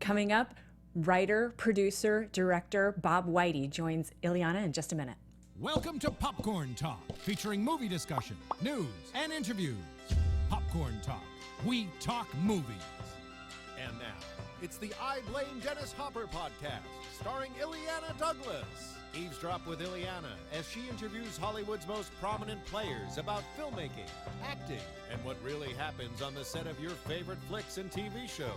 Coming up, writer, producer, director Bob Weide joins Illeana in just a minute. Welcome to Popcorn Talk, featuring movie discussion, news, and interviews. Popcorn Talk. We talk movies. And now, it's the I Blame Dennis Hopper podcast, starring Illeana Douglas. Eavesdrop with Illeana as she interviews Hollywood's most prominent players about filmmaking, acting, and what really happens on the set of your favorite flicks and TV shows.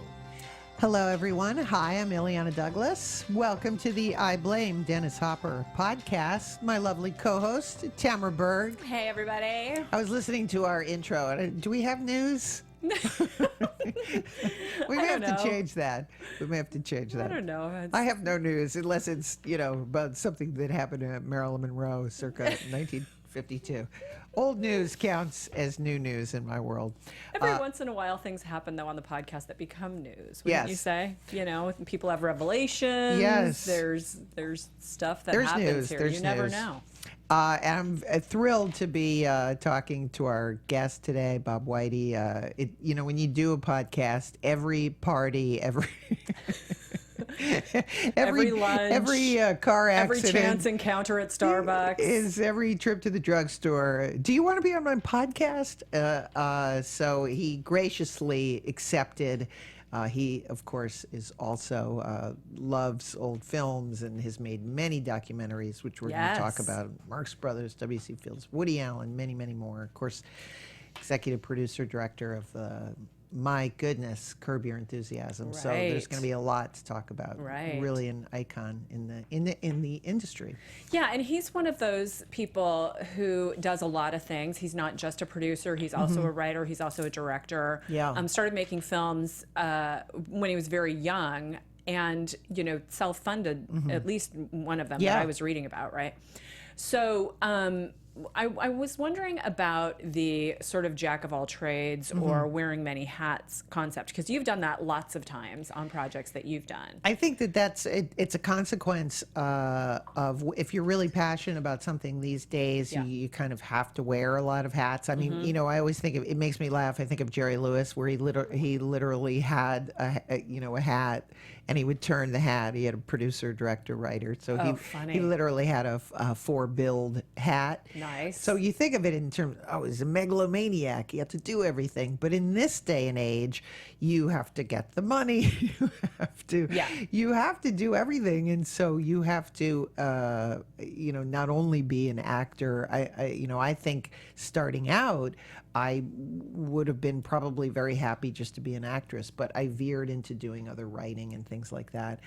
Hello, everyone. Hi, I'm Illeana Douglas. Welcome to the I Blame Dennis Hopper podcast. My lovely co-host, Tamara Berg. Hey, everybody. I was listening to our intro. Do we have news? We may have to change that. I don't know. I have no news unless it's, about something that happened to Marilyn Monroe circa 1952. Old news counts as new news in my world. Every once in a while, things happen, though, on the podcast that become news. Wouldn't you say? People have revelations. Yes. There's stuff that happens news. here. There's you never news. know. And I'm thrilled to be talking to our guest today, Bob Weide. When you do a podcast, every party, every lunch, every car accident, every chance encounter at Starbucks, is every trip to the drugstore. Do you want to be on my podcast? So he graciously accepted. He, of course, is also loves old films and has made many documentaries, which we're going to talk about. Marx Brothers, W.C. Fields, Woody Allen, many, many more. Of course, executive producer, director of my goodness, Curb Your Enthusiasm. Right. So there's going to be a lot to talk about. Right. Really an icon in the industry. Yeah, and he's one of those people who does a lot of things. He's not just a producer. He's also a writer. He's also a director. Yeah. Started making films when he was very young and, self-funded, at least one of them that I was reading about, right? So I was wondering about the sort of jack of all trades or wearing many hats concept, because you've done that lots of times on projects that you've done. I think it's a consequence of if you're really passionate about something these days, you kind of have to wear a lot of hats. I mean, I always think it makes me laugh. I think of Jerry Lewis, where he literally had a hat, and he would turn the hat. He had a producer, director, writer. So he literally had a four-billed hat. Nice. So you think of it in terms, he's a megalomaniac. He had to do everything. But in this day and age, you have to get the money. You have to do everything. And so you have to, not only be an actor. I think starting out, I would have been probably very happy just to be an actress, but I veered into doing other writing and things like that,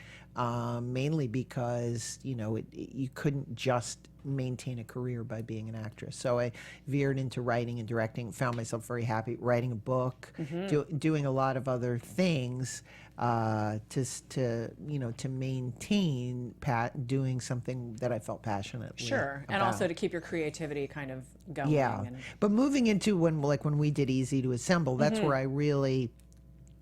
mainly because, you couldn't just maintain a career by being an actress. So I veered into writing and directing, found myself very happy writing a book, doing a lot of other things to maintain doing something that I felt passionately Sure, and about. also to keep your creativity kind of going. Yeah, but moving into when we did Easy to Assemble, that's where I really.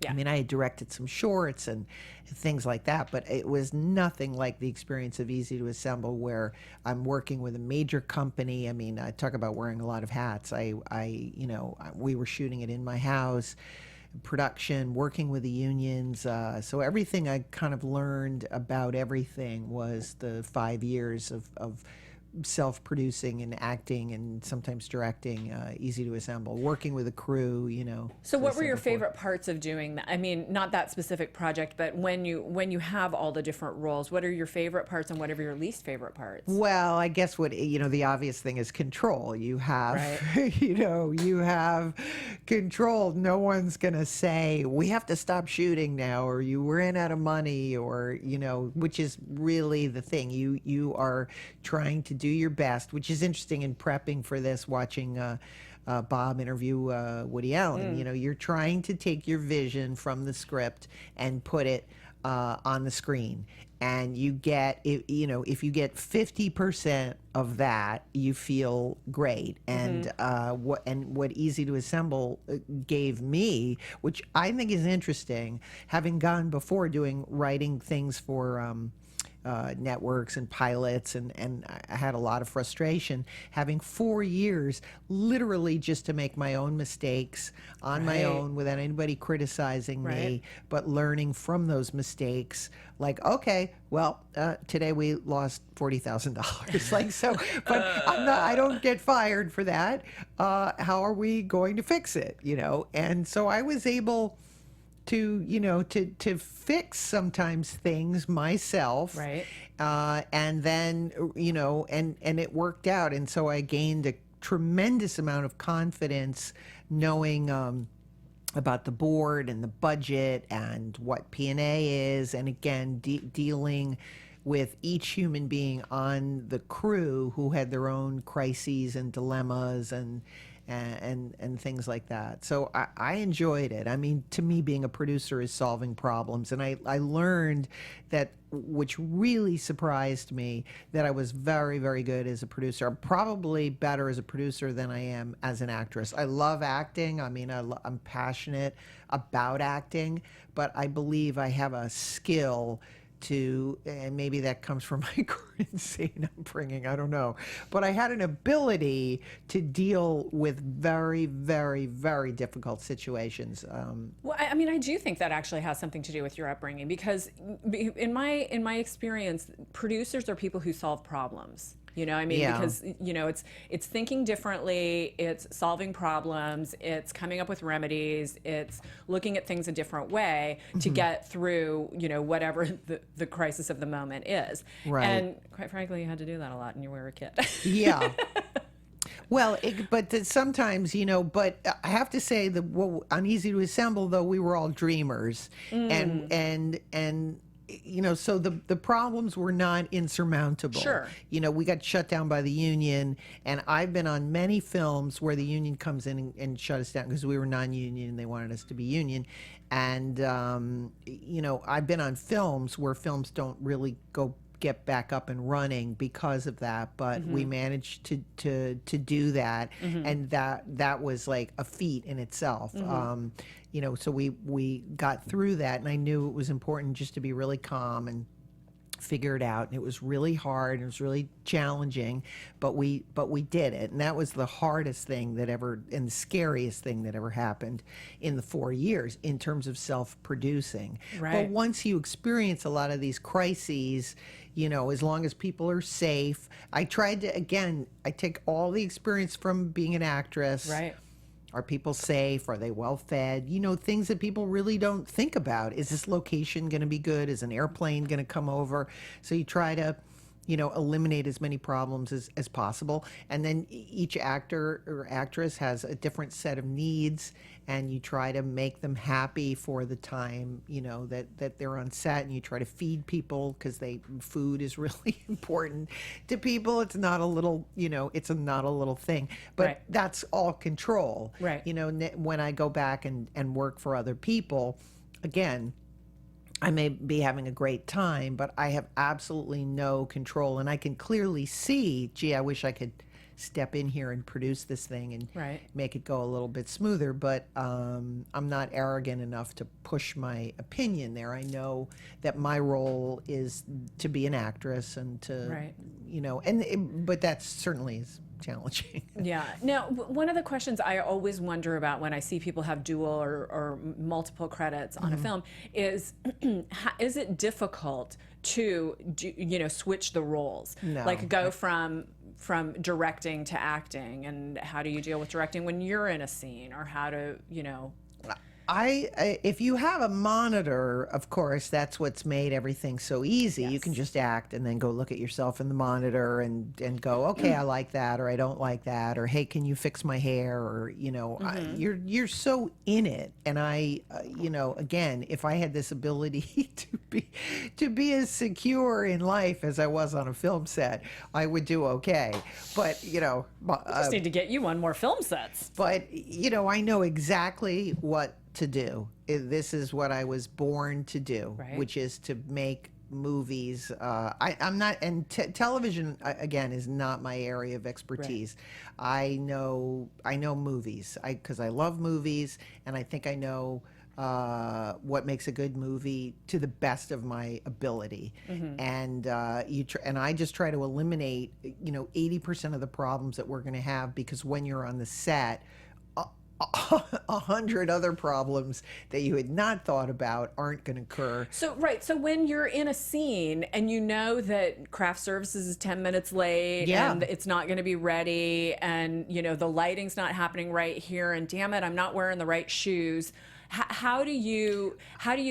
Yeah. I mean, I had directed some shorts and things like that, but it was nothing like the experience of Easy to Assemble, where I'm working with a major company. I mean, I talk about wearing a lot of hats. We were shooting it in my house, production, working with the unions. So everything I kind of learned about everything was the 5 years of self-producing and acting and sometimes directing Easy to Assemble, working with a crew, So what were your favorite parts of doing that? I mean, not that specific project, but when you have all the different roles, what are your favorite parts and what are your least favorite parts? Well, I guess the obvious thing is control. You have, you have control. No one's going to say, we have to stop shooting now, or you ran out of money, or, which is really the thing. You are trying to do your best, which is interesting in prepping for this, watching Bob interview Woody Allen. You're trying to take your vision from the script and put it on the screen, and you get if you get 50% of that, you feel great. And what Easy to Assemble gave me, which I think is interesting, having gone before writing things for networks and pilots, and I had a lot of frustration having 4 years literally just to make my own mistakes on my own without anybody criticizing me, but learning from those mistakes. Like, okay, well, today we lost $40,000. Like, so, but I don't get fired for that. How are we going to fix it? And so I was able to, to fix sometimes things myself. Right. And then, and it worked out. And so I gained a tremendous amount of confidence knowing, about the board and the budget and what P&A is, and again dealing with each human being on the crew who had their own crises and dilemmas and things like that. So I enjoyed it. I mean, to me, being a producer is solving problems, and I learned that, which really surprised me, that I was very, very good as a producer. I'm probably better as a producer than I am as an actress. I love acting. I mean, I'm passionate about acting, but I believe I have a skill and maybe that comes from my current scene I'm bringing, I don't know. But I had an ability to deal with very, very, very difficult situations. Well, I mean, I do think that actually has something to do with your upbringing, because in my experience, producers are people who solve problems. Because, it's thinking differently, it's solving problems, it's coming up with remedies, it's looking at things a different way to get through, whatever the crisis of the moment is. Right. And quite frankly, you had to do that a lot when you were a kid. Yeah. Well, but sometimes, but I have to say that Uneasy to Assemble, though, we were all dreamers. And so the problems were not insurmountable. Sure. We got shut down by the union, and I've been on many films where the union comes in and shut us down because we were non-union and they wanted us to be union. And, I've been on films where films don't really get back up and running because of that, but we managed to do that, and that was like a feat in itself. So we got through that, and I knew it was important just to be really calm and figure it out. And it was really hard, and it was really challenging, but we did it. And that was the hardest thing and the scariest thing that ever happened in the 4 years in terms of self-producing. Right. But once you experience a lot of these crises, as long as people are safe, I take all the experience from being an actress. Right. Are people safe? Are they well fed? Things that people really don't think about. Is this location going to be good? Is an airplane going to come over? So you try to, eliminate as many problems as possible. And then each actor or actress has a different set of needs, and you try to make them happy for the time, that they're on set, and you try to feed people because food is really important to people. It's not a little, it's not a little thing, but that's all control. Right. When I go back and work for other people, again, I may be having a great time, but I have absolutely no control, and I can clearly see, gee, I wish I could step in here and produce this thing and make it go a little bit smoother, but I'm not arrogant enough to push my opinion there. I know that my role is to be an actress and to, but that certainly is challenging. Yeah. Now, one of the questions I always wonder about when I see people have dual or multiple credits on a film is it difficult to switch the roles? No. Like go from directing to acting, and how do you deal with directing when you're in a scene, or how to, if you have a monitor, of course, that's what's made everything so easy. Yes. You can just act and then go look at yourself in the monitor and go, okay, I like that, or I don't like that, or hey, can you fix my hair, or you're so in it. And I, again, if I had this ability to be as secure in life as I was on a film set, I would do okay. But we just need to get you on more film sets. But I know exactly what to do. This is what I was born to do, which is to make movies. I'm not, and television again is not my area of expertise. I know movies because I love movies, and I think I know what makes a good movie to the best of my ability. And and I just try to eliminate 80% of the problems that we're going to have, because when you're on the set, 100 other problems that you had not thought about aren't going to occur. So when you're in a scene and you know that craft services is 10 minutes late and it's not going to be ready, and the lighting's not happening right here, and damn it, I'm not wearing the right shoes. How do you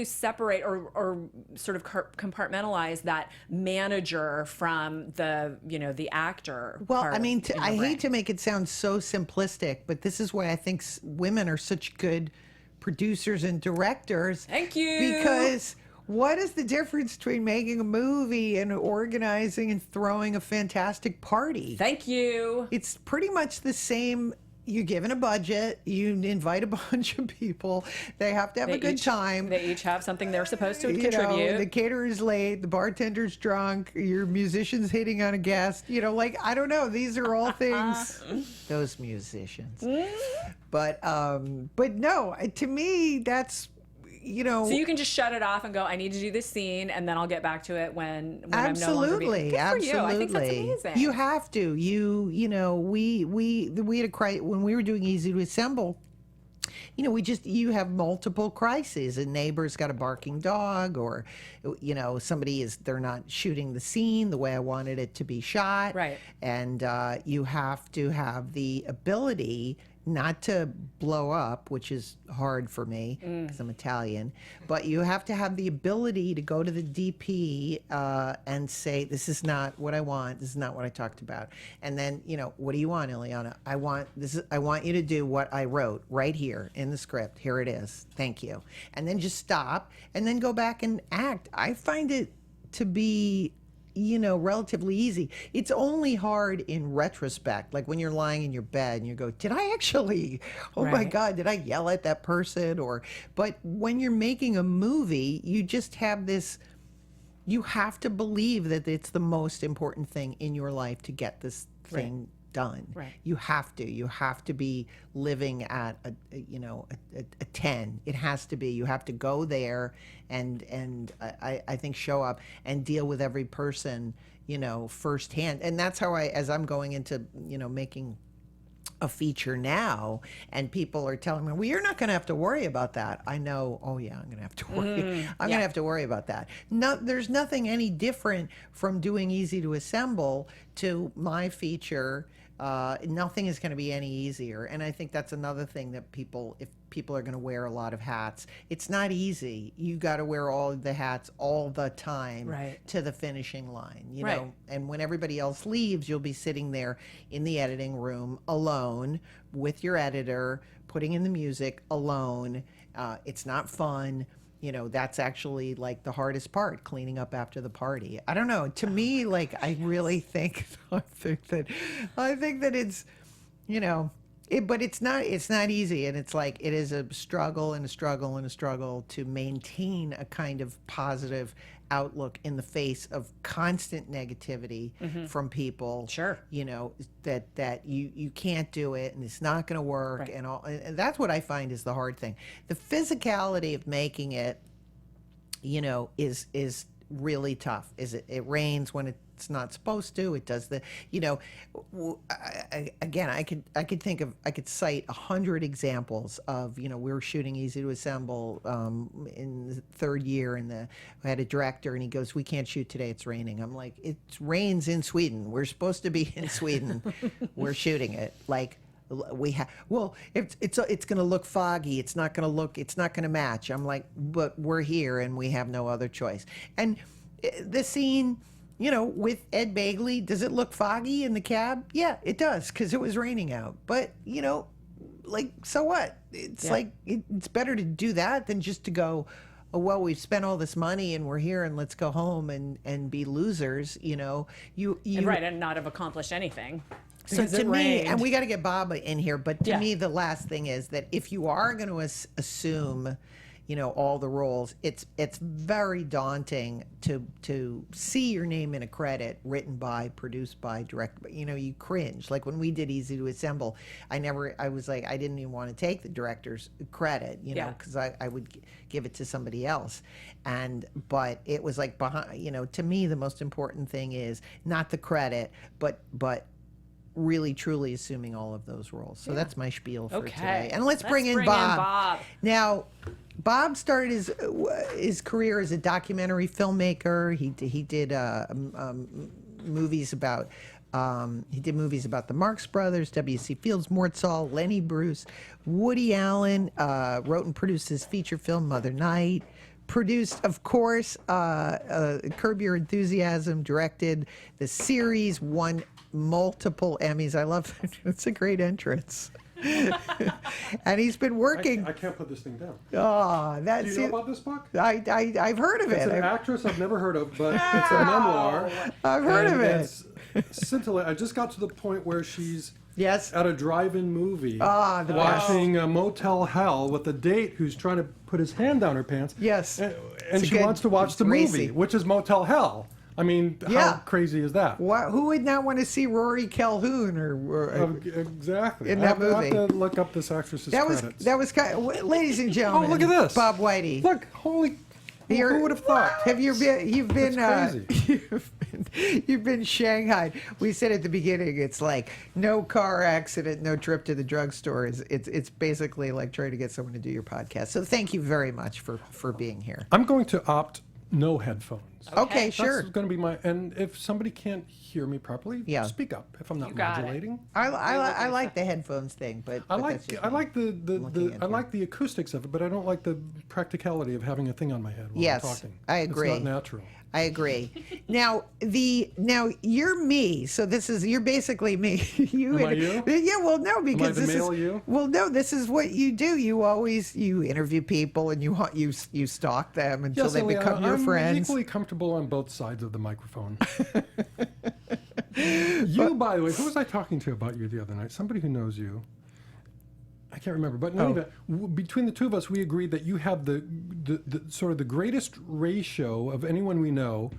separate or sort of compartmentalize that manager from the actor? Well, I mean, I hate to make it sound so simplistic, but this is why I think women are such good producers and directors. Thank you. Because what is the difference between making a movie and organizing and throwing a fantastic party? Thank you. It's pretty much the same. You're given a budget, you invite a bunch of people, they have to have a good time. They each have something they're supposed to contribute. The caterer's late, the bartender's drunk, your musician's hitting on a guest. I don't know. These are all things, those musicians. But no, to me, that's, So you can just shut it off and go, I need to do this scene, and then I'll get back to it when absolutely, I'm no longer absolutely. You. I think that's amazing. You have to. We had a when we were doing Easy to Assemble. You have multiple crises. A neighbor's got a barking dog, or they're not shooting the scene the way I wanted it to be shot. Right. And you have to have the ability not to blow up, which is hard for me because I'm Italian, but you have to have the ability to go to the DP and say, this is not what I want. This is not what I talked about. And then, what do you want, Illeana? I want you to do what I wrote right here in the script. Here it is. Thank you. And then just stop and then go back and act. I find it to be relatively easy. It's only hard in retrospect, like when you're lying in your bed and you go, did I actually, my God, did I yell at that person? But when you're making a movie, you just have this, you have to believe that it's the most important thing in your life to get this thing done. Right. You have to be living at a 10. It has to be. You have to go there and I think show up and deal with every person, firsthand. And that's how as I'm going into, making a feature now, and people are telling me, well, you're not going to have to worry about that. I know, I'm going to have to worry. I'm going to have to worry about that. No, there's nothing any different from doing Easy to Assemble to my feature. Nothing is going to be any easier. And I think that's another thing that if people are going to wear a lot of hats, it's not easy. You got to wear all the hats all the time to the finishing line, you know, and when everybody else leaves, you'll be sitting there in the editing room alone with your editor, putting in the music alone. It's not fun. That's actually like the hardest part, cleaning up after the party. I don't know. To me, I really think that it's, but it's not easy. And it's like, it is a struggle and a struggle and a struggle to maintain a kind of positive outlook in the face of constant negativity from people. Sure. That you can't do it and it's not going to work and all. And that's what I find is the hard thing. The physicality of making it, is really tough. It rains when it's not supposed to. It does I could cite 100 examples of, we were shooting Easy to Assemble in the third year, and I had a director and he goes, we can't shoot today, it's raining. I'm like, it rains in Sweden. We're supposed to be in Sweden. We're shooting it. It's going to look foggy. It's not going to match. I'm like, but we're here and we have no other choice. And the scene, with Ed Begley, does it look foggy in the cab? Yeah, it does, because it was raining out. But, so what? It's it's better to do that than just to go, oh, well, we've spent all this money and we're here and let's go home and be losers, and not have accomplished anything. So to me, and we got to get Bob in here, but to me, the last thing is that if you are going to assume, all the roles. It's very daunting to see your name in a credit, written by, produced by, directed by. You cringe. Like when we did Easy to Assemble, I was like, I didn't even want to take the director's credit, because I would give it to somebody else. But it was like behind, to me, the most important thing is not the credit, but really truly assuming all of those roles. So that's my spiel for today. And let's bring in Bob. Now, Bob started his career as a documentary filmmaker. He did movies about the Marx Brothers, W.C. Fields, Mort Saul, Lenny Bruce, Woody Allen. Wrote and produced his feature film Mother Night. Produced, of course, Curb Your Enthusiasm. Directed the series. Won multiple Emmys. I love it. It's a great entrance. And he's been working. I can't put this thing down. Oh, that's. Do you know about this book? I've heard of it. It's an actress I've never heard of, but it's a memoir. I've heard of it. It's scintillating. I just got to the point where she's Yes. at a drive-in movie, watching Motel Hell with a date who's trying to put his hand down her pants. Yes. And she wants to watch the movie, which is Motel Hell. I mean, how crazy is that? Who would not want to see Rory Calhoun exactly in that movie? I have to look up this actress's credits. That was ladies and gentlemen. Oh, look at this, Bob Weide. Look, holy. Who would have thought? Have you been? You've been Shanghai. We said at the beginning, it's like no car accident, no trip to the drugstore. It's basically like trying to get someone to do your podcast. So thank you very much for being here. I'm going to opt no headphones. Okay, sure. That's going to be and if somebody can't hear me properly, speak up if I'm not modulating. I like the headphones thing, but I like the acoustics of it, but I don't like the practicality of having a thing on my head while I'm talking. I agree. It's not natural. I agree. Now you're me, so you're basically me. Am I you? Yeah, well, no, because Am I the male you? Well, no, this is what you do. You interview people and you stalk them until they become your friends. I'm equally comfortable on both sides of the microphone. You, by the way, who was I talking to about you the other night? Somebody who knows you. I can't remember, but in any event, between the two of us, we agreed that you have the sort of the greatest ratio of anyone we know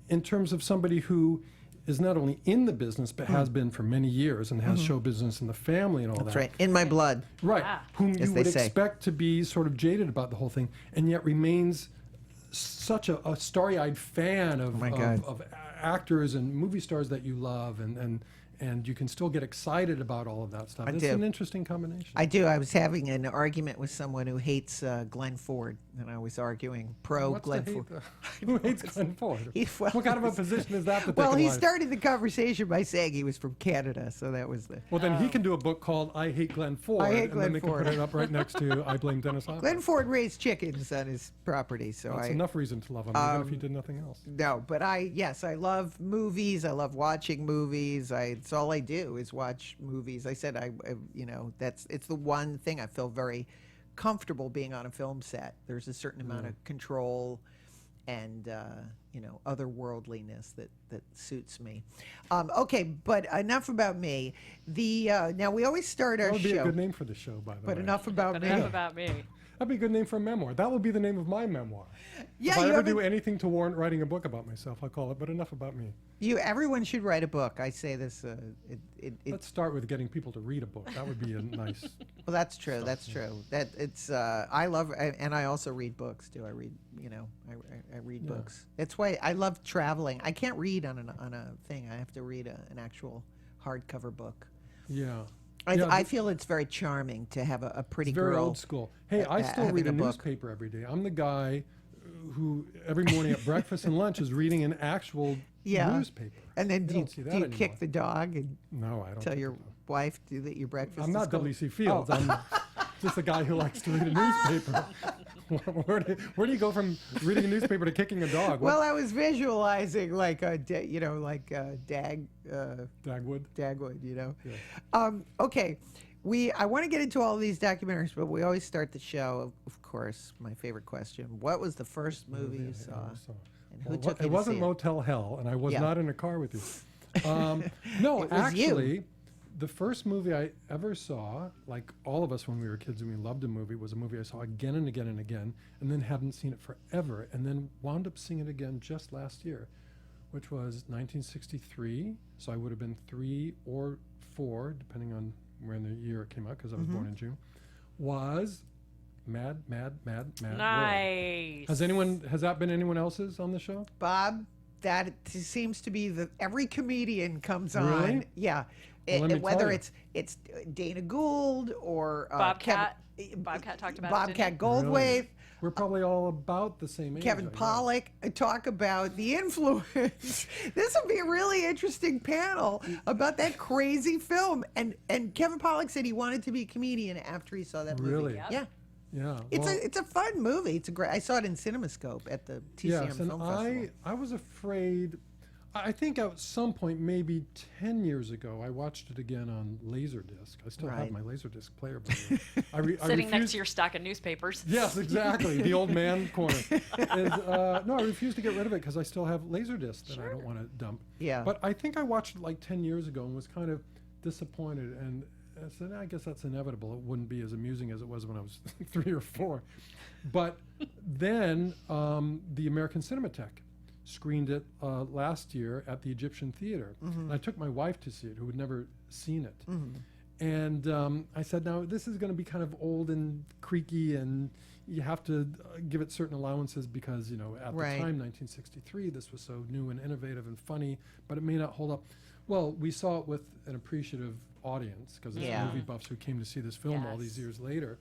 in terms of somebody who is not only in the business, but has been for many years and has show business in the family and all that. That's right, in my blood. Right, whom you would expect to be sort of jaded about the whole thing, and yet remains such a starry-eyed fan of actors and movie stars that you love, and you can still get excited about all of that stuff. It's an interesting combination. I do. I was having an argument with someone who hates Glenn Ford, and I was arguing Glenn Ford. Who hates Glenn Ford? What kind of a position is that? Well, he started the conversation by saying he was from Canada, so that was the... Well, then he can do a book called I Hate Glenn Ford, and then they can put it up right next to I Blame Dennis Hopper. Glenn Ford raised chickens on his property, so that's enough reason to love him, even if he did nothing else. No, but I love movies. I love watching movies. It's all I do is watch movies. I said it's the one thing I feel very comfortable being on a film set. There's a certain amount of control and otherworldliness that suits me. Okay, but enough about me. Now we always start our show. That would be a good name for the show, by the way. But enough about me. Enough about me. That'd be a good name for a memoir. That will be the name of my memoir. Yeah, if I ever do anything to warrant writing a book about myself, I'll call it But Enough About Me. Everyone should write a book. I say this. Let's start with getting people to read a book. That would be a nice. Well, that's true. That's true. That it's. I love, and I also read books too. I read. I read books. That's why I love traveling. I can't read on a thing. I have to read an actual hardcover book. Yeah. I feel it's very charming to have a pretty girl. It's very old school. Hey, I still read a newspaper every day. I'm the guy who every morning at breakfast and lunch is reading an actual newspaper. And then do you kick the dog and no, I don't tell your wife to do that your breakfast I'm not cold? W.C. Fields. I'm just a guy who likes to read a newspaper. Where do you go from reading a newspaper to kicking a dog? Well, I was visualizing like Dagwood. Yeah. Okay, I want to get into all of these documentaries, but we always start the show, of course, my favorite question: what was the first movie you saw? And who took you it to wasn't see Motel Hell, and I was not in a car with you. It No, was actually, The first movie I ever saw, like all of us when we were kids and we loved a movie, was a movie I saw again and again and again, and then hadn't seen it forever, and then wound up seeing it again just last year, which was 1963. So I would have been 3 or 4, depending on when the year it came out, because I was born in June. Was Mad World. Nice. Has that been anyone else's on the show? Bob, that seems to be every comedian comes Really? on. Yeah. Well, let me Whether tell you. it's Dana Gould or Bobcat. Bobcat talked about Bobcat it. Goldthwait. Really? We're probably all about the same age. Kevin I guess. Pollak talk about the influence. This will be a really interesting panel about that crazy film. And Kevin Pollak said he wanted to be a comedian after he saw that movie. Really? Yep. Yeah. Yeah. It's a fun movie. It's a great. I saw it in CinemaScope at the TCM Yes, and Film Festival. I was afraid. I think at some point, maybe 10 years ago, I watched it again on Laserdisc. I still have Right. my Laserdisc player. By the way. I Sitting next refused- to your stack of newspapers. Yes, exactly. The old man corner. No, I refuse to get rid of it because I still have Laserdisc that I don't want to dump. Yeah. But I think I watched it like 10 years ago and was kind of disappointed. And I said, I guess that's inevitable. It wouldn't be as amusing as it was when I was 3 or 4. But then the American Cinematheque screened it last year at the Egyptian Theater. And I took my wife to see it, who had never seen it. And I said, now this is going to be kind of old and creaky, and you have to give it certain allowances because, at Right. the time, 1963, this was so new and innovative and funny, but it may not hold up. Well, we saw it with an appreciative audience because it's Yeah. movie buffs who came to see this film all these Yes. years later.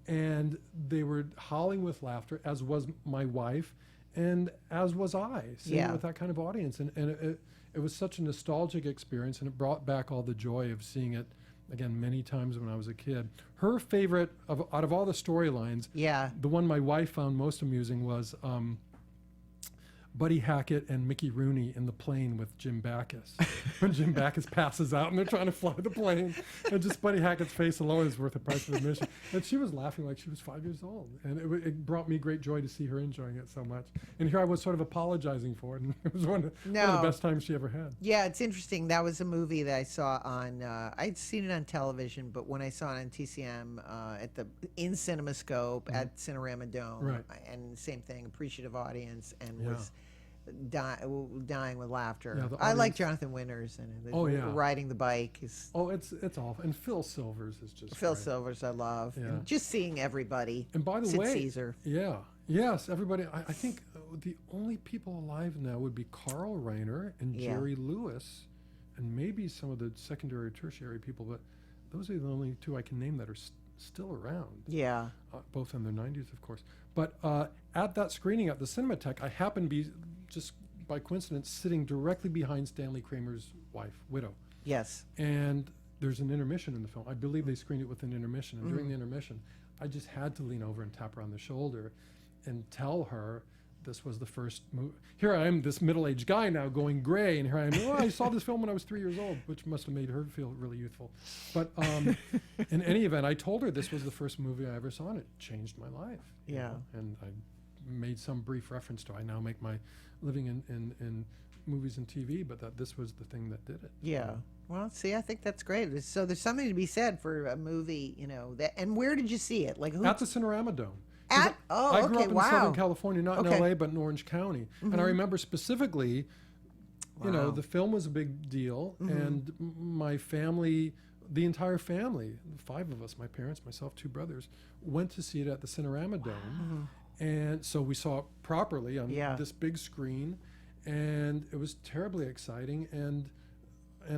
And they were howling with laughter, as was my wife, and as was I, seeing Yeah. it with that kind of audience. And it was such a nostalgic experience, and it brought back all the joy of seeing it, again, many times when I was a kid. Her favorite, out of all the storylines, Yeah. the one my wife found most amusing was Buddy Hackett and Mickey Rooney in the plane with Jim Backus. When Jim Backus passes out and they're trying to fly the plane, and just Buddy Hackett's face alone is worth the price of admission. And she was laughing like she was 5 years old. And it brought me great joy to see her enjoying it so much. And here I was sort of apologizing for it, and it was one of the best times she ever had. Yeah, it's interesting. That was a movie that I saw on. I'd seen it on television, but when I saw it on TCM in CinemaScope at Cinerama Dome, Right. and same thing, appreciative audience, and Yeah. was dying with laughter. Yeah, the I like audience- Jonathan Winters and Oh, yeah. riding the bike is. Oh, it's awful. And Phil Silvers is just Phil great. Silvers, I love, Yeah. and just seeing everybody. And by the Sid way, Caesar. yes, everybody. I think the only people alive now would be Carl Reiner and Yeah. Jerry Lewis, and maybe some of the secondary or tertiary people. But those are the only two I can name that are still around. Yeah, Both in their 90s, of course. But at that screening at the Cinematheque, I happened to be just by coincidence sitting directly behind Stanley Kramer's wife, widow. yes, And there's an intermission in the film. I believe they screened it with an intermission. And during the intermission, I just had to lean over and tap her on the shoulder and tell her this was the first movie. Here I am, this middle-aged guy now going gray, and here I am, I saw this film when I was 3 years old, which must have made her feel really youthful. But in any event, I told her this was the first movie I ever saw, and it changed my life. you Yeah. know, And I made some brief reference to I now make my living in movies and TV, but that this was the thing that did it. yeah. Well, see, I think that's great. So there's something to be said for a movie, that. And where did you see it? Like who? At the Cinerama Dome. 'Cause I grew okay, up in wow. Southern California, not Okay. in LA, but in Orange County. And I remember specifically, Wow. the film was a big deal, and my family, the entire family, 5 of us, my parents, myself, 2 brothers, went to see it at the Cinerama Dome. And so we saw it properly on Yeah. this big screen, and it was terribly exciting. And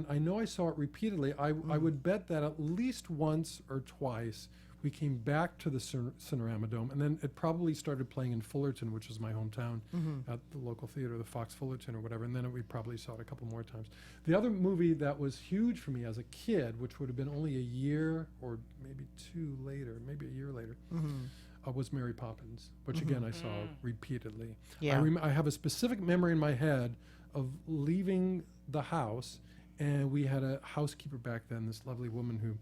I know I saw it repeatedly. I would bet that at least once or twice we came back to the Cinerama Dome, and then it probably started playing in Fullerton, which is my hometown, at the local theater, the Fox Fullerton or whatever, and then we probably saw it a couple more times. The other movie that was huge for me as a kid, which would have been only a year or maybe 2 later, maybe a year later, was Mary Poppins, which again I saw repeatedly. Yeah. I have a specific memory in my head of leaving the house, and we had a housekeeper back then, this lovely woman who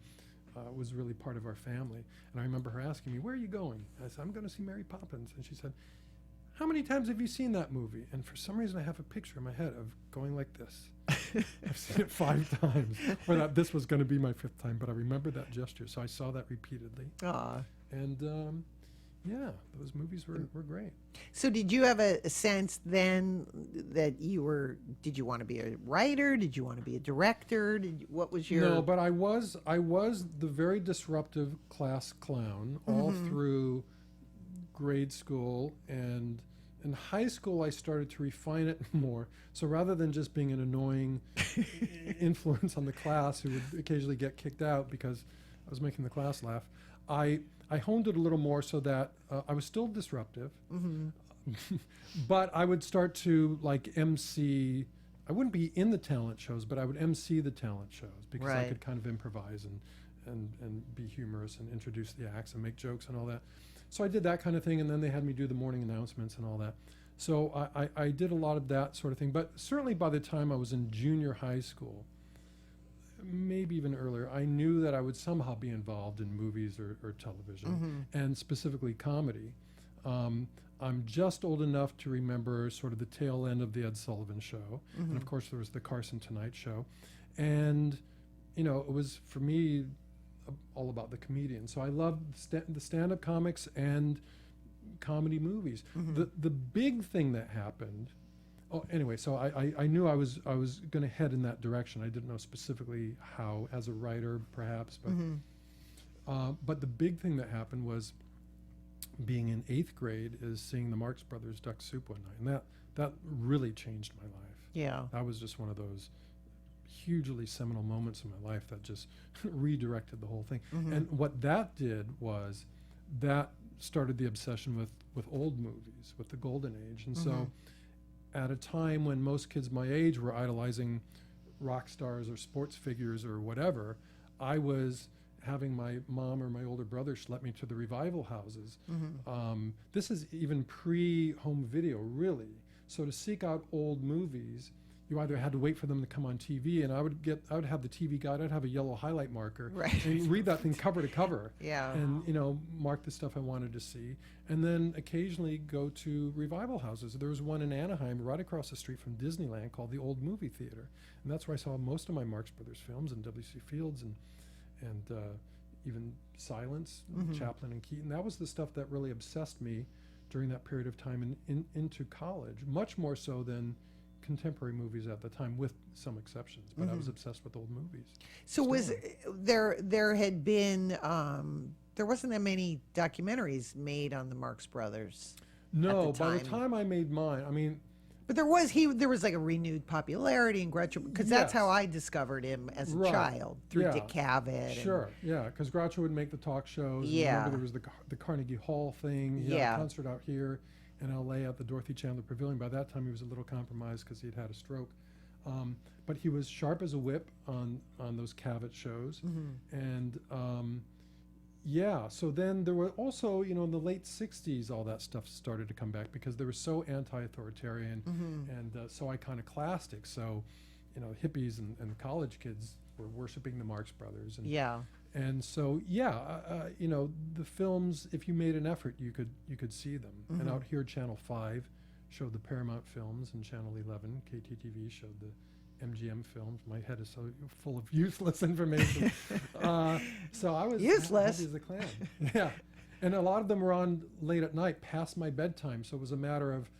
was really part of our family. And I remember her asking me, "Where are you going?" I said, "I'm going to see Mary Poppins." And she said, how many times have you seen that movie? And for some reason, I have a picture in my head of going like this. I've seen it 5 times. Or that this was going to be my 5th time, but I remember that gesture. So I saw that repeatedly. And yeah, those movies were great. So did you have a sense then that did you want to be a writer? Did you want to be a director? What was your... No, but I was the very disruptive class clown all through grade school, and in high school I started to refine it more. So rather than just being an annoying influence on the class who would occasionally get kicked out because I was making the class laugh, I honed it a little more so that I was still disruptive, but I would start to like MC. I wouldn't be in the talent shows, but I would MC the talent shows because I could kind of improvise and be humorous and introduce the acts and make jokes and all that. So I did that kind of thing, and then they had me do the morning announcements and all that. So I did a lot of that sort of thing. But certainly by the time I was in junior high school, maybe even earlier, I knew that I would somehow be involved in movies or television, and specifically comedy. I'm just old enough to remember sort of the tail end of the Ed Sullivan Show, and of course there was the Carson Tonight Show, and you know, it was for me all about the comedian. So I loved the stand-up comics and comedy movies. The big thing that happened. Oh, anyway, so I knew I was going to head in that direction. I didn't know specifically how, as a writer, perhaps, but the big thing that happened was being in 8th grade is seeing the Marx Brothers Duck Soup one night, and that really changed my life. Yeah, that was just one of those hugely seminal moments in my life that just redirected the whole thing. And what that did was that started the obsession with old movies, with the golden age, and so. At a time when most kids my age were idolizing rock stars or sports figures or whatever, I was having my mom or my older brother schlep me to the revival houses. This is even pre-home video, really. So to seek out old movies, you either had to wait for them to come on TV, and I would have the TV guide, I'd have a yellow highlight marker, and read that thing cover to cover, and you know, mark the stuff I wanted to see, and then occasionally go to revival houses. There was one in Anaheim right across the street from Disneyland called the Old Movie Theater, and that's where I saw most of my Marx Brothers films, and W.C. Fields and even Silence, Chaplin and Keaton. That was the stuff that really obsessed me during that period of time into college, much more so than contemporary movies at the time, with some exceptions, but I was obsessed with old movies. So was there had been there wasn't that many documentaries made on the Marx Brothers? No, by the time I made mine, I mean, but there was like a renewed popularity in Groucho, because that's how I discovered him as a child, through Dick Cavett. Sure, because Groucho would make the talk shows. Remember there was the Carnegie Hall thing. He had a concert out here in LA at the Dorothy Chandler Pavilion. By that time he was a little compromised because he'd had a stroke. But he was sharp as a whip on those Cavett shows. And so then there were also, you know, in the late 60s, all that stuff started to come back because they were so anti-authoritarian and so iconoclastic. So, you know, hippies and college kids were worshiping the Marx Brothers. And, and so, you know, the films, if you made an effort, you could see them. And out here, Channel 5 showed the Paramount films, and Channel 11, KTTV, showed the MGM films. My head is so full of useless information. So I was useless happy as a clam. And a lot of them were on late at night, past my bedtime. So it was a matter of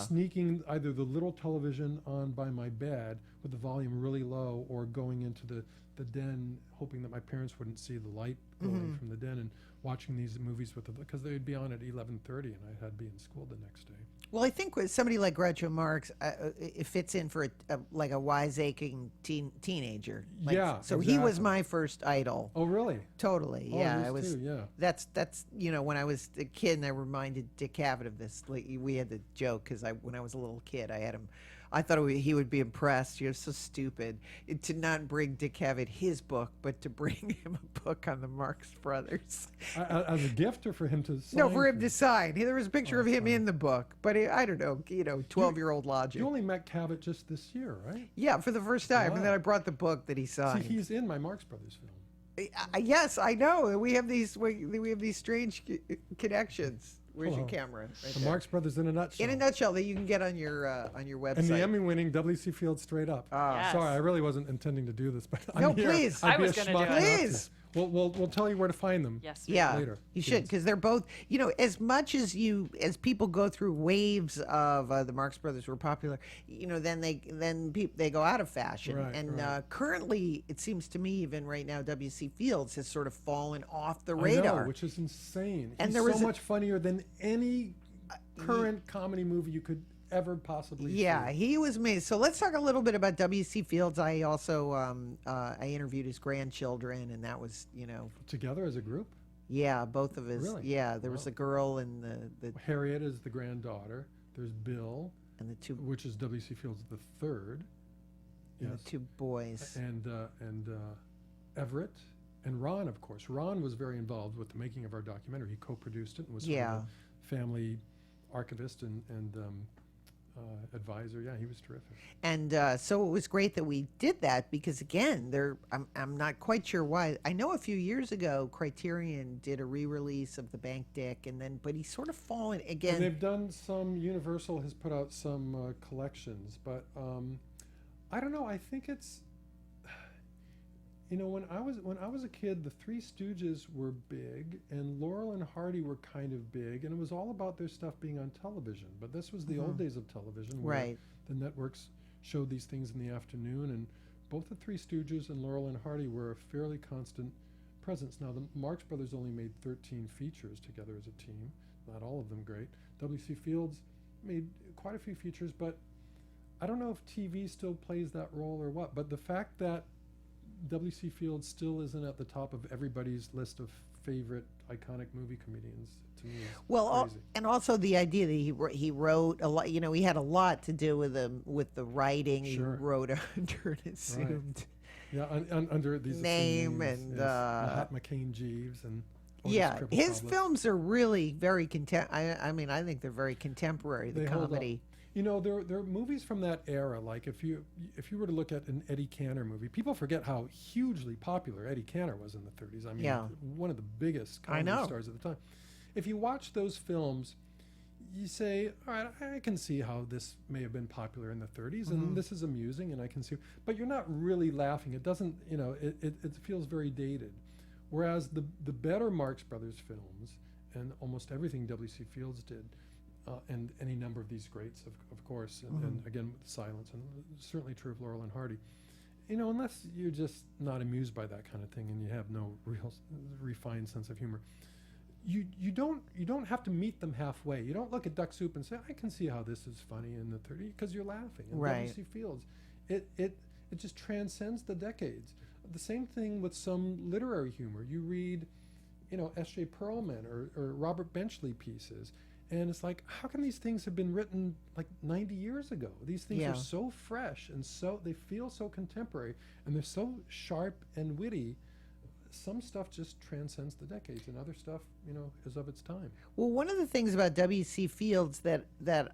sneaking either the little television on by my bed with the volume really low, or going into the den, hoping that my parents wouldn't see the light glowing from the den, and watching these movies because they would be on at 11:30, and I had to be in school the next day. Well, I think with somebody like Groucho Marx, it fits in for like a wise-aching teenager. So he was my first idol. Oh, really? Totally. Oh, I was too, That's you know, when I was a kid, and I reminded Dick Cavett of this. Like, we had the joke because when I was a little kid, I had him. I thought he would be impressed. You're so stupid to not bring Dick Cavett his book, but to bring him a book on the Marx Brothers. As a gift, or for him to sign? No, for him to sign. There was a picture of him in the book, but I don't know, 12-year-old logic. You only met Cavett just this year, right? Yeah, for the first time, and then I brought the book that he signed. See, he's in my Marx Brothers film. Yes, I know. We have these strange connections. Where's your camera? Right The there. Marx Brothers in a nutshell. In a nutshell, that you can get on your website. And the Emmy-winning W.C. Fields Straight Up. Yes. Sorry, I really wasn't intending to do this, but No, I'm here. please. I'd I be was a gonna do schmuck it. not to. Please. We'll tell you where to find them. Yes. Yeah, later. you should, because they're both. As much as people go through waves of the Marx Brothers were popular, then they go out of fashion. Right, and right. Currently, it seems to me, even right now, W.C. Fields has sort of fallen off the I radar. know, which is insane. And He's there was so much funnier than any current comedy movie you could ever possibly Yeah, see. he was amazing. So let's talk a little bit about W.C. Fields. I also I interviewed his grandchildren, and that was Together as a group. yeah, both of his. Really? Yeah, there was Wow. a girl and the Harriet is the granddaughter. There's Bill, and the two which is W.C. Fields the third. and Yes. the two boys. And Everett and Ron, of course. Ron was very involved with the making of our documentary. He co-produced it and was sort Yeah. of a family archivist and advisor. Yeah, he was terrific. And so it was great that we did that because again, I'm not quite sure why. I know a few years ago Criterion did a re-release of The Bank Dick, but he's sort of fallen again. And they've done some. Universal has put out some collections, but I don't know. I think it's. When I was a kid, the Three Stooges were big, and Laurel and Hardy were kind of big, and it was all about their stuff being on television. But this was the old days of television, where Right. the networks showed these things in the afternoon, and both the Three Stooges and Laurel and Hardy were a fairly constant presence. Now, the Marx Brothers only made 13 features together as a team, not all of them great. W.C. Fields made quite a few features, but I don't know if TV still plays that role or what. But the fact that W.C. Fields still isn't at the top of everybody's list of favorite iconic movie comedians, to me, is crazy. And also the idea that he wrote a lot. He had a lot to do with the writing. Sure. He wrote under an assumed Yeah, under these name names, and yes. Mahatma Caine Jeeves and Otis yeah, Triple his Public. films are really very I think they're very contemporary. The They hold up. comedy. There are movies from that era. Like if you were to look at an Eddie Cantor movie, people forget how hugely popular Eddie Cantor was in the 30s. I mean, Yeah. one of the biggest I comedy know. stars at the time. If you watch those films, you say, all right, I can see how this may have been popular in the 30s, and this is amusing, and I can see. But you're not really laughing. It doesn't, it feels very dated. Whereas the better Marx Brothers films, and almost everything W.C. Fields did, and any number of these greats, of course, and again with Silence, and certainly true of Laurel and Hardy. Unless you're just not amused by that kind of thing and you have no real refined sense of humor, you don't have to meet them halfway. You don't look at Duck Soup and say, I can see how this is funny in the 30s, because you're laughing. And Right. W.C. Fields, it just transcends the decades. The same thing with some literary humor. You read, S.J. Perlman or Robert Benchley pieces, and it's like, how can these things have been written like 90 years ago? These things Yeah. are so fresh and they feel so contemporary, and they're so sharp and witty. Some stuff just transcends the decades, and other stuff, is of its time. Well, one of the things about W.C. Fields that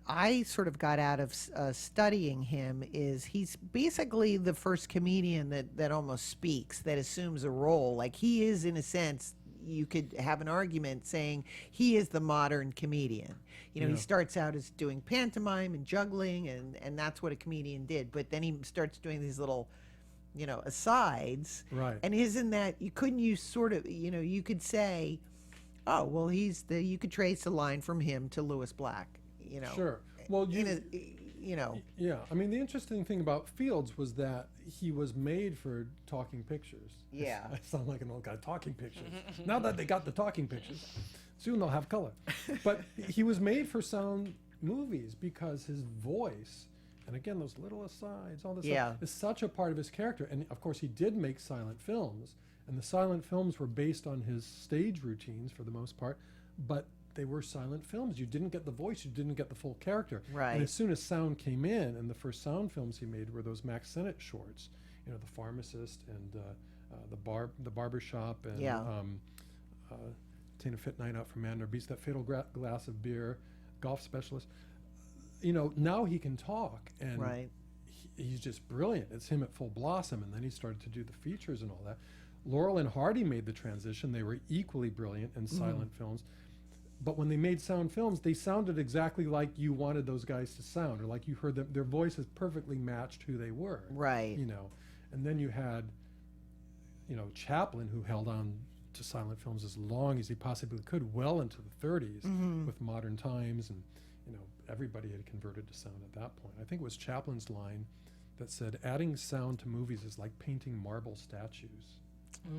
I sort of got out of studying him is he's basically the first comedian that almost speaks, that assumes a role. Like he is, in a sense, you could have an argument saying he is the modern comedian. He starts out as doing pantomime and juggling, and that's what a comedian did. But then he starts doing these little, asides. Right. And isn't that, you could say, oh, well, you could trace a line from him to Lewis Black, Sure. Well, Yeah. I mean, the interesting thing about Fields was that he was made for talking pictures. Yeah. I sound like an old guy. Talking pictures. Now that they got the talking pictures, soon they'll have color. But he was made for sound movies because his voice, and again, those little asides, all this Yeah. stuff, is such a part of his character. And of course, he did make silent films, and the silent films were based on his stage routines for the most part, but they were silent films. You didn't get the voice, you didn't get the full character. Right. And as soon as sound came in, and the first sound films he made were those Max Sennett shorts, The Pharmacist and the Barber Shop and Yeah. Tain a Fit Night Out for Man or Beast, That Fatal Glass of Beer, Golf Specialist. Now he can talk, and Right. he's just brilliant. It's him at full blossom, and then he started to do the features and all that. Laurel and Hardy made the transition. They were equally brilliant in silent films. But when they made sound films, they sounded exactly like you wanted those guys to sound, or like you heard them. Their voices perfectly matched who they were. Right. You know, and then you had, you know, Chaplin, who held on to silent films as long as he possibly could, well into the 30s with Modern Times, and you know, everybody had converted to sound at that point. I think it was Chaplin's line that said, "Adding sound to movies is like painting marble statues."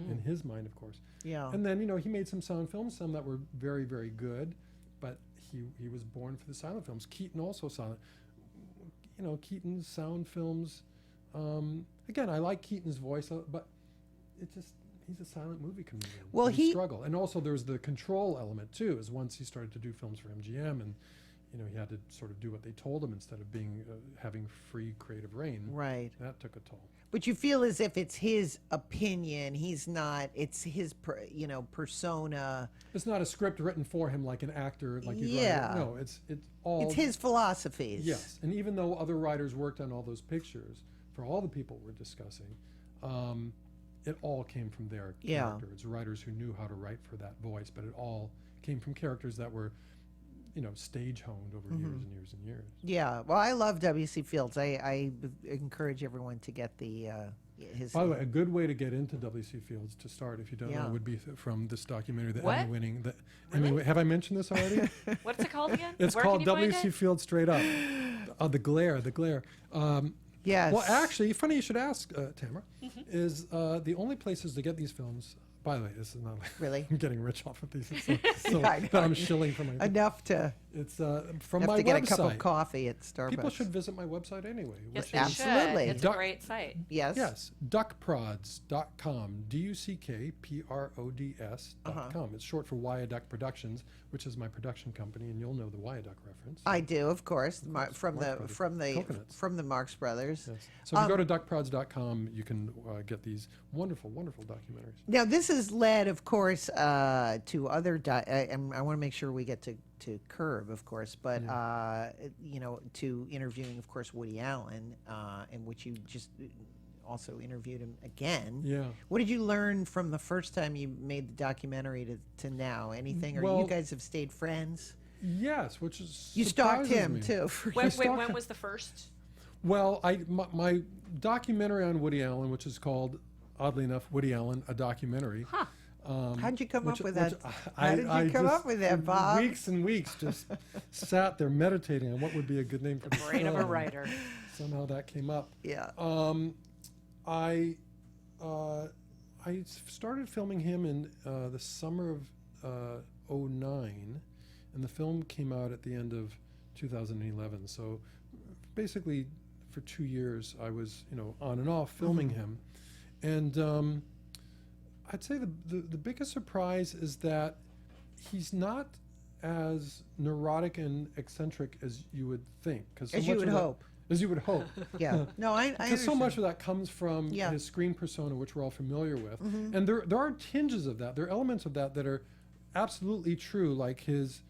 In his mind, of course. Yeah. And then, you know, he made some sound films, some that were very, very good, but he was born for the silent films. Keaton also silent. You know, Keaton's sound films, again, I like Keaton's voice, but it just, he's a silent movie comedian. Well, he struggled. And also there's the control element too, is once he started to do films for MGM, and you know, he had to sort of do what they told him instead of being having free creative reign. Right. That took a toll. But you feel as if it's his opinion. He's not. It's his, persona. It's not a script written for him like an actor, like you'd Yeah. write. No, it's all. It's his philosophies. Yes, and even though other writers worked on all those pictures for all the people we're discussing, it all came from their Yeah. character. It's writers who knew how to write for that voice, but it all came from characters that were, you know, stage honed over years and years and years. Yeah. Well, I love W.C. Fields. I encourage everyone to get the his. By the way, a good way to get into W.C. Fields to start, if you don't know, would be from this documentary, the What? Emmy winning. The Really? Emmy, have I mentioned this already? What's it called again? It's Where called can you find W.C. it? Fields Straight Up. The Glare. Yes. Well, actually, funny you should ask, Tamara, is the only places to get these films. By the way, this is not like Really? I'm getting rich off of these. So Yeah, I that know. I'm shilling for my. enough to It's from have my to get website. a cup of coffee at Starbucks. People should visit my website anyway. Yes, which they is, Absolutely. should. It's Duck- a great site. Yes. yes, duckprods.com. duckprods.com. It's short for Wyaduck Productions, which is my production company, and you'll know the Wyaduck reference. I do, of course, from Marx the Brothers. from the Marx Brothers. Yes. So if you go to duckprods.com, you can get these wonderful, wonderful documentaries. Now, this has led, of course, to other, and I want to make sure we get to Curb, of course, but, to interviewing, of course, Woody Allen, in which you just also interviewed him again. Yeah. What did you learn from the first time you made the documentary to now? Anything? Or Well- you guys have stayed friends? Yes, which is You stalked surprises him, me. too. When was the first? Well, my documentary on Woody Allen, which is called, oddly enough, Woody Allen, a documentary. Huh. How'd you come up with which that? How did you come up with that, for Bob? Weeks and weeks, just sat there meditating on what would be a good name for the Brain of a film. writer. Somehow that came up. Yeah. I started filming him in the summer of '09, and the film came out at the end of 2011. So basically, for 2 years, I was on and off filming him, and I'd say the biggest surprise is that he's not as neurotic and eccentric as you would think. As you would hope. As you would hope. Yeah. No, I Because so understand. much of that comes from Yeah. his screen persona, which we're all familiar with. And there are tinges of that. There are elements of that that are absolutely true, like his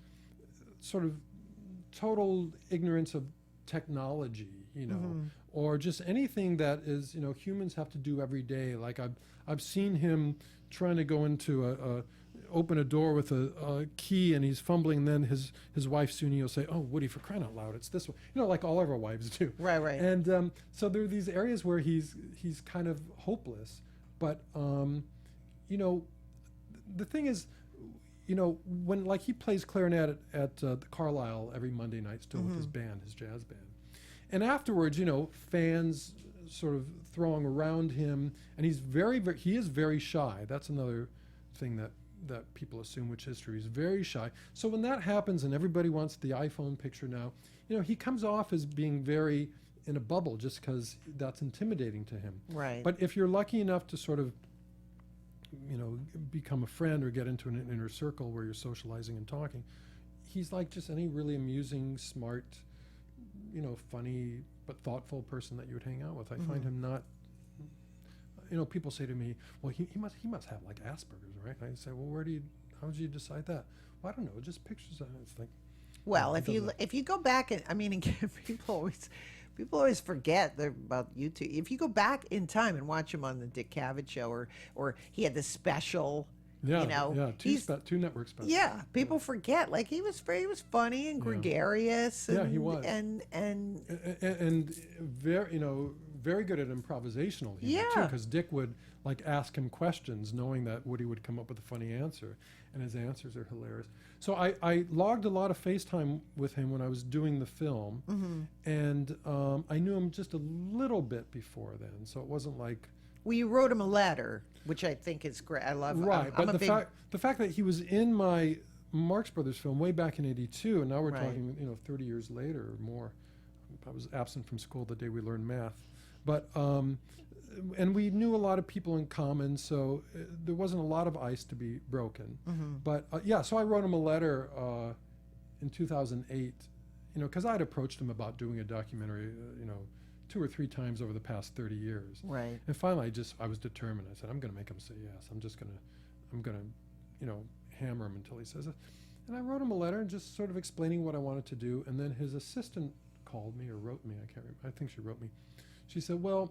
sort of total ignorance of technology, or just anything that is, humans have to do every day. Like I've seen him trying to go into open a door with a key, and he's fumbling, and then his wife Suni will say, "Oh, Woody, for crying out loud, it's this one." Like all of our wives do. Right. And so there are these areas where he's kind of hopeless. But the thing is, when like he plays clarinet at the Carlisle every Monday night still with his band, his jazz band, and afterwards, fans sort of throng around him, and he's he is very shy. That's another thing that people assume, which history is very shy. So when that happens and everybody wants the iPhone picture now, he comes off as being very in a bubble just because that's intimidating to him. Right. But if you're lucky enough to sort of, become a friend or get into an inner circle where you're socializing and talking, he's like just any really amusing, smart, funny but thoughtful person that you would hang out with. I find him not. People say to me, "Well, he must have like Asperger's, right?" And I say, "Well, how did you decide that?" "Well, I don't know, just pictures of it." It's like, Well, it if you doesn't- if you go back and again, people always People always forget about YouTube. If you go back in time and watch him on the Dick Cavett show, or he had the special. Yeah, you know, two network specials. Yeah, people forget. Like he was funny and gregarious. And, he was. And very, very good at improvisational humor too. Because Dick would like ask him questions, knowing that Woody would come up with a funny answer, and his answers are hilarious. So I logged a lot of FaceTime with him when I was doing the film, and I knew him just a little bit before then. So it wasn't like. Well, you wrote him a letter, which I think is great. I love. Right, but the fact that he was in my Marx Brothers film way back in '82, and now we're talking, 30 years later or more. I was absent from school the day we learned math, but and we knew a lot of people in common, so there wasn't a lot of ice to be broken. But so I wrote him a letter in 2008, because I'd approached him about doing a documentary, 2 or 3 times over the past 30 years. Right. And finally, I was determined. I said, I'm going to make him say yes. I'm going to, hammer him until he says it. And I wrote him a letter and just sort of explaining what I wanted to do. And then his assistant called me or wrote me. I can't remember. I think she wrote me. She said, well,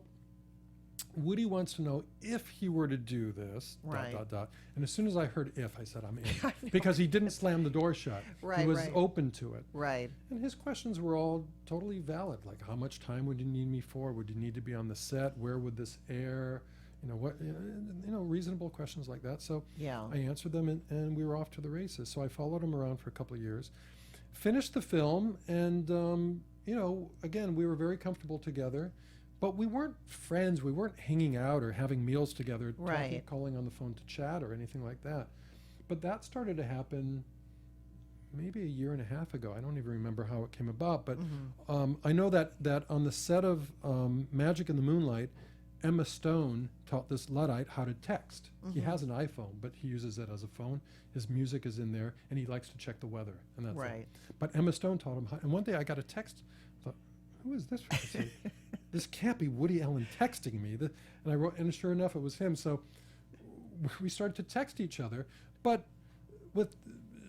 Woody wants to know if he were to do this, ... And as soon as I heard if, I said, I'm in. Because he didn't slam the door shut. He was open to it. Right. And his questions were all totally valid. Like, how much time would you need me for? Would you need to be on the set? Where would this air? Reasonable questions like that. So I answered them, and we were off to the races. So I followed him around for a couple of years, finished the film, and, again, we were very comfortable together. But we weren't friends. We weren't hanging out or having meals together, calling on the phone to chat or anything like that. But that started to happen maybe a year and a half ago. I don't even remember how it came about. But I know that on the set of Magic in the Moonlight, Emma Stone taught this Luddite how to text. He has an iPhone, but he uses it as a phone. His music is in there, and he likes to check the weather. And that's it. But Emma Stone taught him how. And one day I got a text. I thought, who is this? This can't be Woody Allen texting me. And I wrote, and sure enough, it was him. So we started to text each other, but with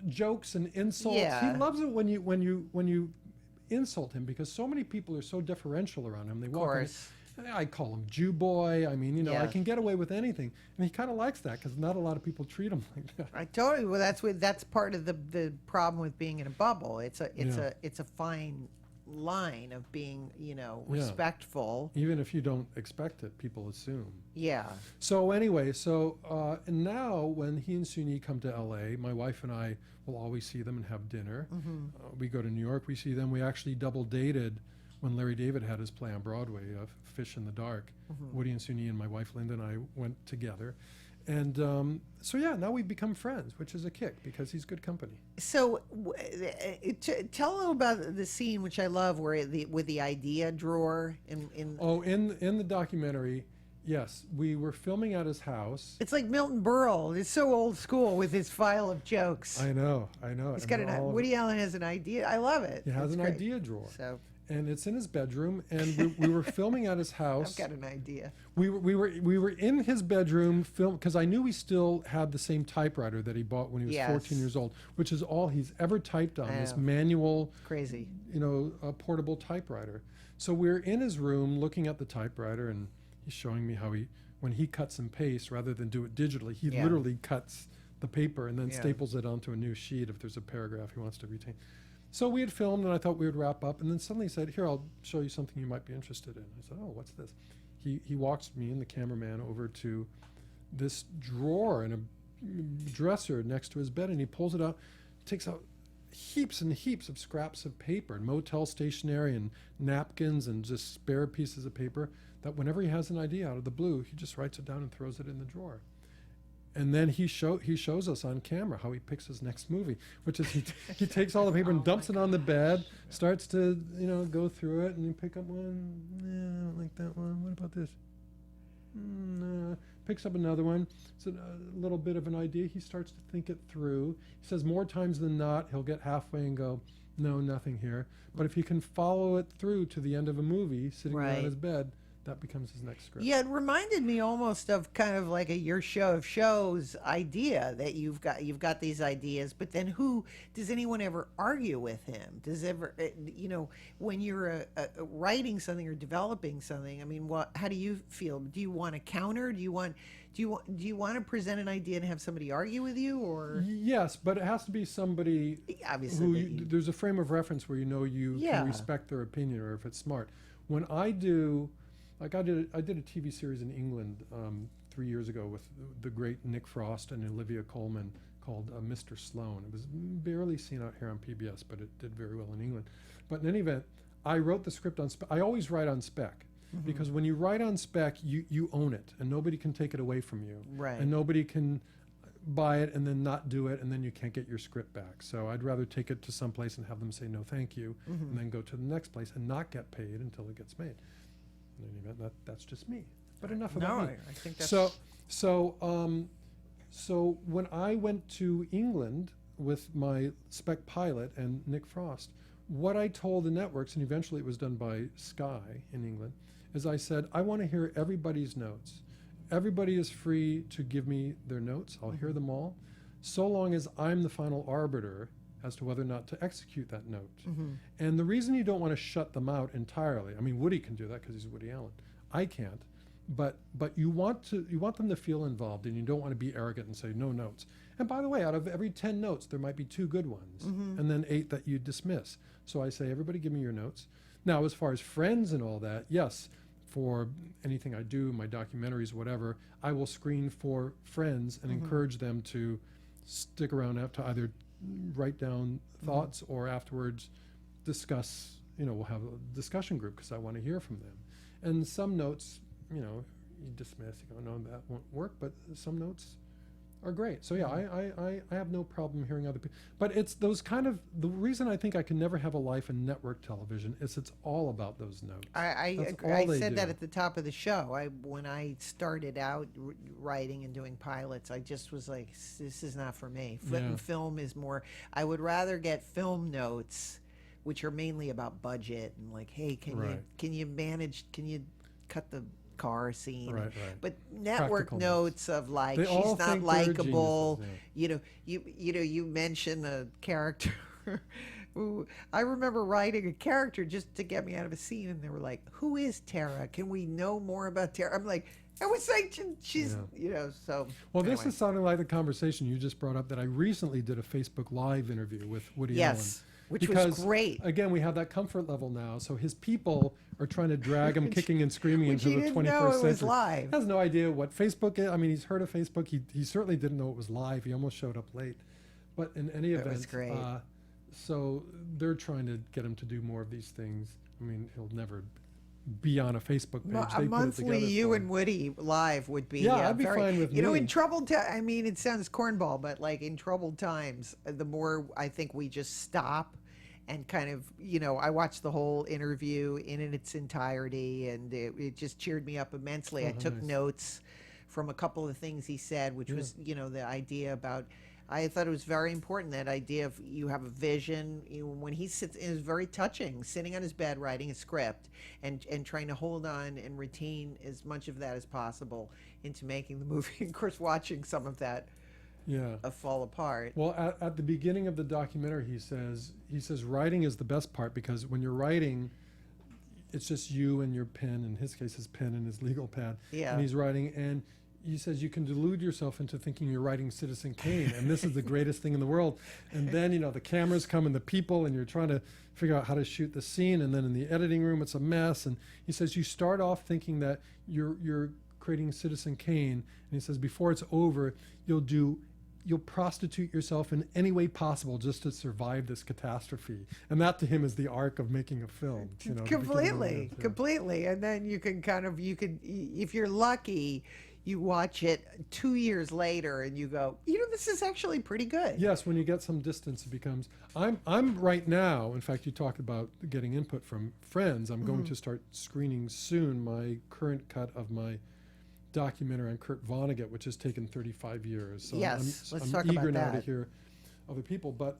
jokes and insults. He loves it when you insult him, because so many people are so deferential around him. They walk in, I call him Jew boy. I mean, I can get away with anything, and he kind of likes that because not a lot of people treat him like that. I totally. Well, that's part of the problem with being in a bubble. It's a fine line of being, respectful. Even if you don't expect it, people assume. Yeah. So anyway, and now when he and Suni come to LA, my wife and I will always see them and have dinner. We go to New York, we see them. We actually double dated when Larry David had his play on Broadway, Fish in the Dark. Woody and Suni and my wife Linda and I went together. And now we've become friends, which is a kick because he's good company. So tell a little about the scene, which I love, where with the idea drawer in the documentary. Yes, we were filming at his house. It's like Milton Berle. It's so old school with his file of jokes. I know. He's got Woody Allen has an idea. I love it. He has an idea drawer. And it's in his bedroom, and we were filming at his house. I've got an idea. We were in his bedroom film because I knew he still had the same typewriter that he bought when he was 14 years old, which is all he's ever typed on, this manual, crazy, portable typewriter. So we're in his room looking at the typewriter, and he's showing me how when he cuts and pastes, rather than do it digitally, he literally cuts the paper and then staples it onto a new sheet if there's a paragraph he wants to retain. So we had filmed, and I thought we would wrap up, and then suddenly he said, "Here, I'll show you something you might be interested in." I said, "Oh, what's this?" He walks me and the cameraman over to this drawer in a dresser next to his bed, and he pulls it out, takes out heaps and heaps of scraps of paper and motel stationery and napkins and just spare pieces of paper that whenever he has an idea out of the blue, he just writes it down and throws it in the drawer. And then he shows us on camera how he picks his next movie, which is he takes all the paper and dumps it on the bed, starts to go through it, and you pick up one. I don't like that one. What about this? Picks up another one. It's a little bit of an idea. He starts to think it through. He says more times than not he'll get halfway and go, "No, nothing here." But if he can follow it through to the end of a movie, sitting on his bed, that becomes his next script. Yeah, it reminded me almost of kind of like a Your Show of Shows idea, that you've got these ideas, but then does anyone ever argue with him? Does ever, when you're writing something or developing something, I mean, how do you feel? Do you want to counter? Do you want to present an idea and have somebody argue with you, or? Yes, but it has to be somebody obviously there's a frame of reference where you can respect their opinion, or if it's smart. When I do, like I did a TV series in England 3 years ago with the great Nick Frost and Olivia Colman called Mr. Sloan. It was barely seen out here on PBS, but it did very well in England. But in any event, I wrote the script on spec. I always write on spec. Because when you write on spec, you own it, and nobody can take it away from you. Right. And nobody can buy it and then not do it, and then you can't get your script back. So I'd rather take it to some place and have them say no thank you, and then go to the next place and not get paid until it gets made. In any event, that's just me. But enough about me. I think that's... So when I went to England with my spec pilot and Nick Frost, what I told the networks, and eventually it was done by Sky in England, is I said, I want to hear everybody's notes. Everybody is free to give me their notes. I'll hear them all, so long as I'm the final arbiter as to whether or not to execute that note. And the reason you don't want to shut them out entirely, I mean, Woody can do that because he's Woody Allen. I can't. But you want them to feel involved, and you don't want to be arrogant and say no notes. And by the way, out of every 10 notes, there might be 2 good ones, and then 8 that you dismiss. So I say, everybody give me your notes. Now, as far as friends and all that, yes, for anything I do, my documentaries, whatever, I will screen for friends and encourage them to stick around to either write down thoughts or afterwards discuss, we'll have a discussion group because I want to hear from them. And some notes, you dismiss, you go, no, that won't work, but some notes are great. So yeah, I have no problem hearing other people. But it's those kind of, the reason I think I can never have a life in network television is it's all about those notes. I said that at the top of the show. When I started out writing and doing pilots, I just was like, this is not for me. Film is more, I would rather get film notes, which are mainly about budget and like, hey, can you cut the car scene, but network notes of like, she's not likable, you mention a character who, I remember writing a character just to get me out of a scene, and they were like, who is Tara, can we know more about Tara? I'm like, I was like, she's so well, anyway. This is sounding like the conversation you just brought up that I recently did a Facebook Live interview with Woody Allen. Which was great. Again, we have that comfort level now. So his people are trying to drag him kicking and screaming into the 21st century. Was live. He has no idea what Facebook is. I mean, he's heard of Facebook. He certainly didn't know it was live. He almost showed up late. But in any event, was great. So they're trying to get him to do more of these things. I mean, he'll never be on a Facebook page. A monthly you and Woody live would be I'd be fine with me. In troubled I mean, it sounds cornball, but like in troubled times, the more I think we just stop and kind of, I watched the whole interview in its entirety, and it just cheered me up immensely. I took notes from a couple of things he said, which was, the idea about, I thought it was very important, that idea of you have a vision. When he sits, it was very touching, sitting on his bed writing a script and trying to hold on and retain as much of that as possible into making the movie. Of course, watching some of that fall apart. Well, at the beginning of the documentary, he says writing is the best part, because when you're writing, it's just you and your pen, in his case his pen and his legal pad, and he's writing, and he says you can delude yourself into thinking you're writing Citizen Kane and this is the greatest thing in the world, and then the cameras come and the people, and you're trying to figure out how to shoot the scene, and then in the editing room it's a mess, and he says you start off thinking that you're creating Citizen Kane, and he says before it's over you'll prostitute yourself in any way possible just to survive this catastrophe. And that to him is the arc of making a film. Completely. And then you can if you're lucky, you watch it 2 years later and you go, this is actually pretty good. Yes, when you get some distance, it becomes, I'm right now, in fact, you talked about getting input from friends. I'm going to start screening soon my current cut of my documentary on Kurt Vonnegut, which has taken 35 years. So let's I'm talk eager about now that. to hear other people. But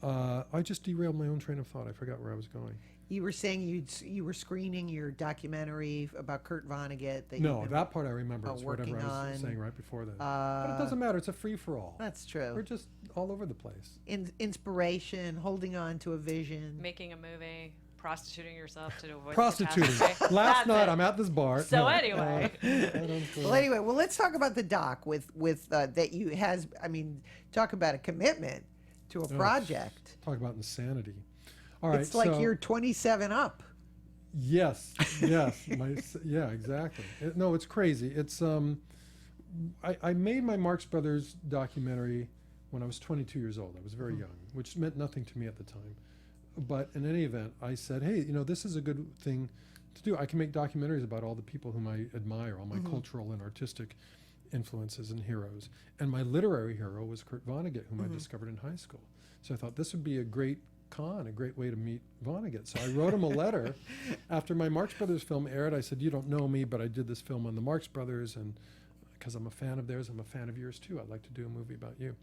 I just derailed my own train of thought. I forgot where I was going. You were saying you were screening your documentary about Kurt Vonnegut. That part I remember. It's whatever I was saying right before that. But it doesn't matter. It's a free-for-all. That's true. We're just all over the place. Inspiration, holding on to a vision. Making a movie, prostituting yourself to avoid Prostituting. catastrophe. Last night I'm at this bar. So anyway. Well, let's talk about the doc with that you has. I mean, talk about a commitment to a project. Talk about insanity. All right, it's like you're 27 up. Yes. Yeah, exactly. It's crazy. It's I made my Marx Brothers documentary when I was 22 years old. I was very young, which meant nothing to me at the time. But in any event, I said, hey, this is a good thing to do. I can make documentaries about all the people whom I admire, all my cultural and artistic influences and heroes. And my literary hero was Kurt Vonnegut, whom I discovered in high school. So I thought this would be a great way to meet Vonnegut. So I wrote him a letter after my Marx Brothers film aired. I said, you don't know me, but I did this film on the Marx Brothers, and because I'm a fan of theirs, I'm a fan of yours too. I'd like to do a movie about you.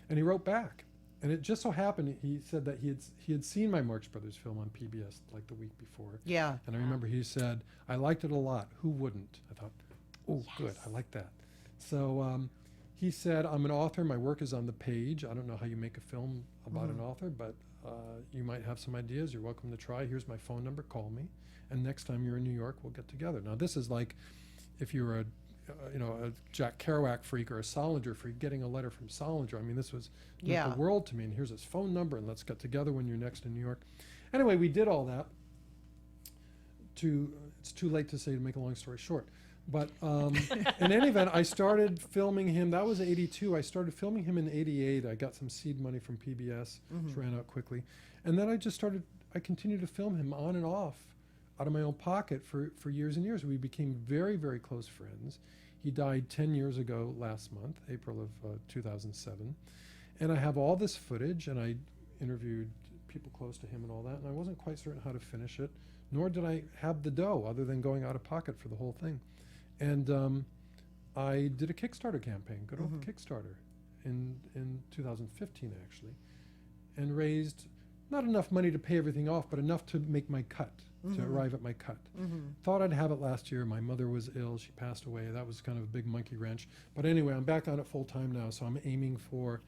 And he wrote back. And it just so happened, he said that he had seen my Marx Brothers film on PBS like the week before. Yeah. And I remember he said, I liked it a lot. Who wouldn't? I thought, oh, yes. Good. I like that. So he said, I'm an author. My work is on the page. I don't know how you make a film about an author, but you might have some ideas. You're welcome to try. Here's my phone number. Call me. And next time you're in New York, we'll get together. Now, this is like if you're a Jack Kerouac freak or a Salinger freak, getting a letter from Salinger. I mean, this was the world to me. And here's his phone number, and let's get together when you're next in New York. Anyway, we did all that. It's too late to say, to make a long story short. But in any event, I started filming him. That was 82. I started filming him in 88. I got some seed money from PBS, which ran out quickly. And then I continued to film him on and off out of my own pocket for years and years. We became very, very close friends. He died 10 years ago last month, April of 2007. And I have all this footage, and I interviewed people close to him and all that, and I wasn't quite certain how to finish it, nor did I have the dough other than going out of pocket for the whole thing. And I did a Kickstarter campaign, good old Kickstarter, in 2015 actually, and raised not enough money to pay everything off, but enough to make my cut, to arrive at my cut. Thought I'd have it last year. My mother was ill. She passed away. That was kind of a big monkey wrench. But anyway, I'm back on it full time now, so I'm aiming for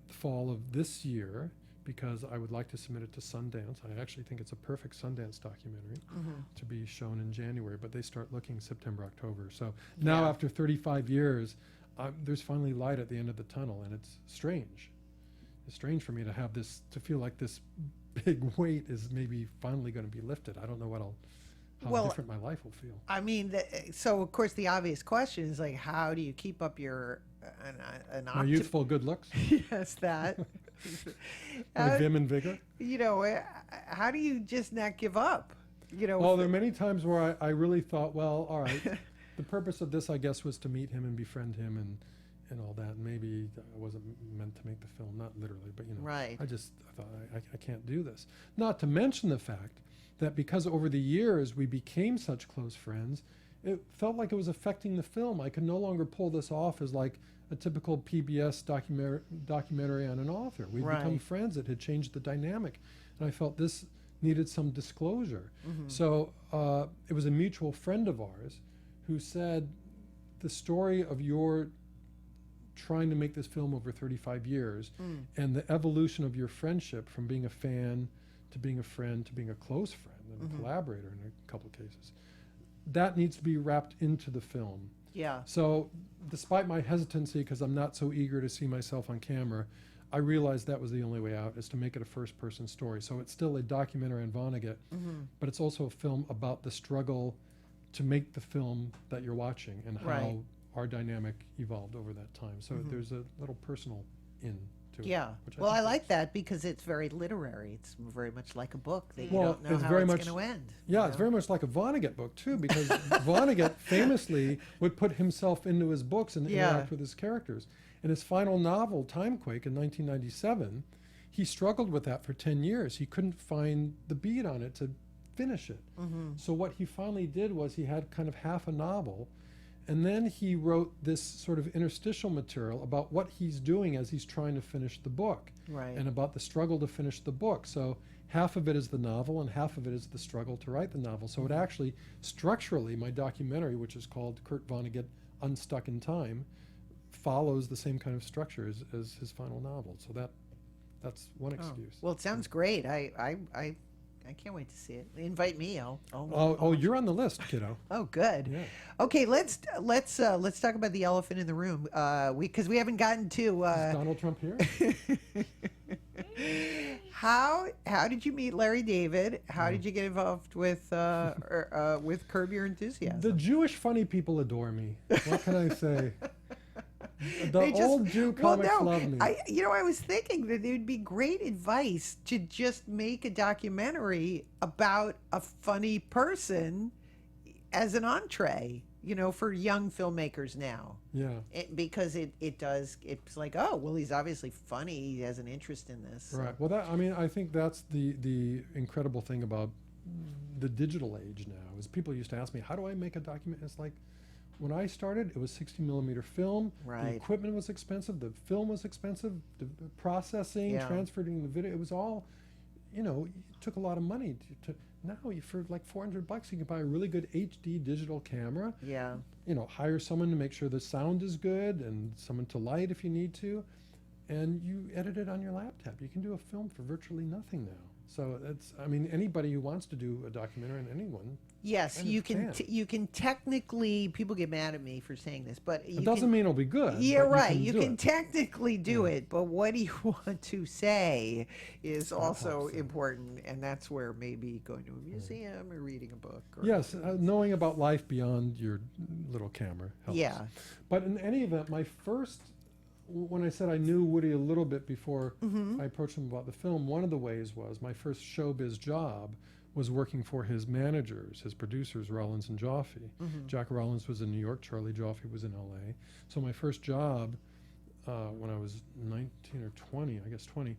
the fall of this year because I would like to submit it to Sundance. I actually think it's a perfect Sundance documentary to be shown in January, but they start looking September, October. So now after 35 years, there's finally light at the end of the tunnel, and it's strange. It's strange for me to have this, to feel like this big weight is maybe finally going to be lifted. I don't know how different my life will feel. I mean, so of course the obvious question is like, how do you keep up your my youthful good looks? Yes, that. My vim and vigor. How do you just not give up? Well, there are many times where I really thought, well, all right, the purpose of this, I guess, was to meet him and befriend him and all that. And maybe I wasn't meant to make the film, not literally, but right. I thought I can't do this. Not to mention the fact that because over the years we became such close friends, it felt like it was affecting the film. I could no longer pull this off as like a typical PBS documentary on an author. We'd become friends. It had changed the dynamic. And I felt this needed some disclosure. So it was a mutual friend of ours who said, the story of your trying to make this film over 35 years and the evolution of your friendship from being a fan to being a friend to being a close friend and a collaborator in a couple of cases, that needs to be wrapped into the film. Yeah. So despite my hesitancy, because I'm not so eager to see myself on camera, I realized that was the only way out, is to make it a first-person story. So it's still a documentary on Vonnegut, but it's also a film about the struggle to make the film that you're watching and how our dynamic evolved over that time. So there's a little personal in to it. Yeah. Well, I like that because it's very literary. It's very much like a book that you don't know how it's going to end. Yeah, it's very much like a Vonnegut book, too, because Vonnegut famously would put himself into his books and interact with his characters. In his final novel, Timequake, in 1997, he struggled with that for 10 years. He couldn't find the beat on it to finish it. So what he finally did was he had kind of half a novel, And then he wrote this sort of interstitial material about what he's doing as he's trying to finish the book. Right. And about the struggle to finish the book. So half of it is the novel and half of it is the struggle to write the novel. So it actually, structurally, my documentary, which is called Kurt Vonnegut Unstuck in Time, follows the same kind of structure as his final novel. So that's one excuse. Well, it sounds great. I can't wait to see it. Invite me. Oh, you're on the list, kiddo. Oh, good. Yeah. Okay, let's talk about the elephant in the room. Because we haven't gotten to Is Donald Trump here? how did you meet Larry David? How did you get involved with Curb Your Enthusiasm? The Jewish funny people adore me. What can I say? They Old Jew comics love me. I was thinking that it would be great advice to just make a documentary about a funny person as an entree, for young filmmakers now. Yeah. Because it's like, oh, well, he's obviously funny. He has an interest in this. Right. Well, I think that's the incredible thing about the digital age now is people used to ask me, how do I make a document? It's like, when I started, it was 60 millimeter film. Right. The equipment was expensive. The film was expensive. The processing, transferring the video, it was all, it took a lot of money to now for like $400, you can buy a really good HD digital camera. Yeah. Hire someone to make sure the sound is good and someone to light if you need to. And you edit it on your laptop. You can do a film for virtually nothing now. So anybody who wants to do a documentary, and anyone. Yes, you can. You can technically. People get mad at me for saying this, but it doesn't mean it'll be good. Yeah, right. You can technically do it, but what do you want to say is also important, and that's where maybe going to a museum or reading a book. Yes, knowing about life beyond your little camera helps. Yeah. But in any event, when I said I knew Woody a little bit before Mm-hmm. I approached him about the film, one of the ways was my first showbiz job was working for his managers, his producers, Rollins and Joffe. Mm-hmm. Jack Rollins was in New York, Charlie Joffe was in LA. So my first job when I was 19 or 20, I guess 20,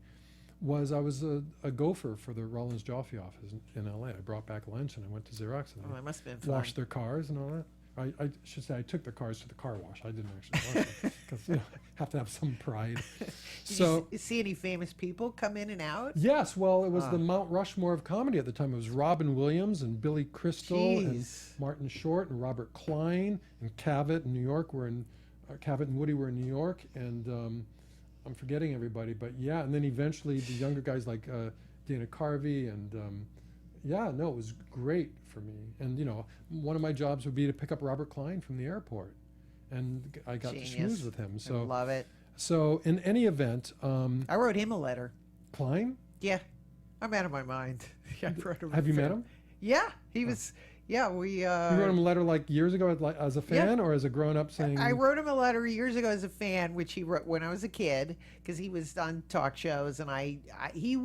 was I was a gopher for the Rollins Joffe office in LA. I brought back lunch and I went to Xerox and that must have been washed fun. their cars and all that. I should say I took the cars to the car wash. I didn't actually wash them because I have to have some pride. Did you see any famous people come in and out? Yes, well, it was the Mount Rushmore of comedy at the time. It was Robin Williams and Billy Crystal and Martin Short and Robert Klein and Cavett in New York. Cavett and Woody were in New York, and I'm forgetting everybody, but yeah. And then eventually the younger guys like Dana Carvey and it was great for me. And one of my jobs would be to pick up Robert Klein from the airport, and I got to schmooze with him. So I love it. So in any event, I wrote him a letter. Klein? Yeah, I'm out of my mind. I wrote him. Have you met him? Yeah, he was. Yeah, we. You wrote him a letter like years ago as a fan or as a grown-up saying. I wrote him a letter years ago as a fan, which he wrote when I was a kid, because he was on talk shows, and he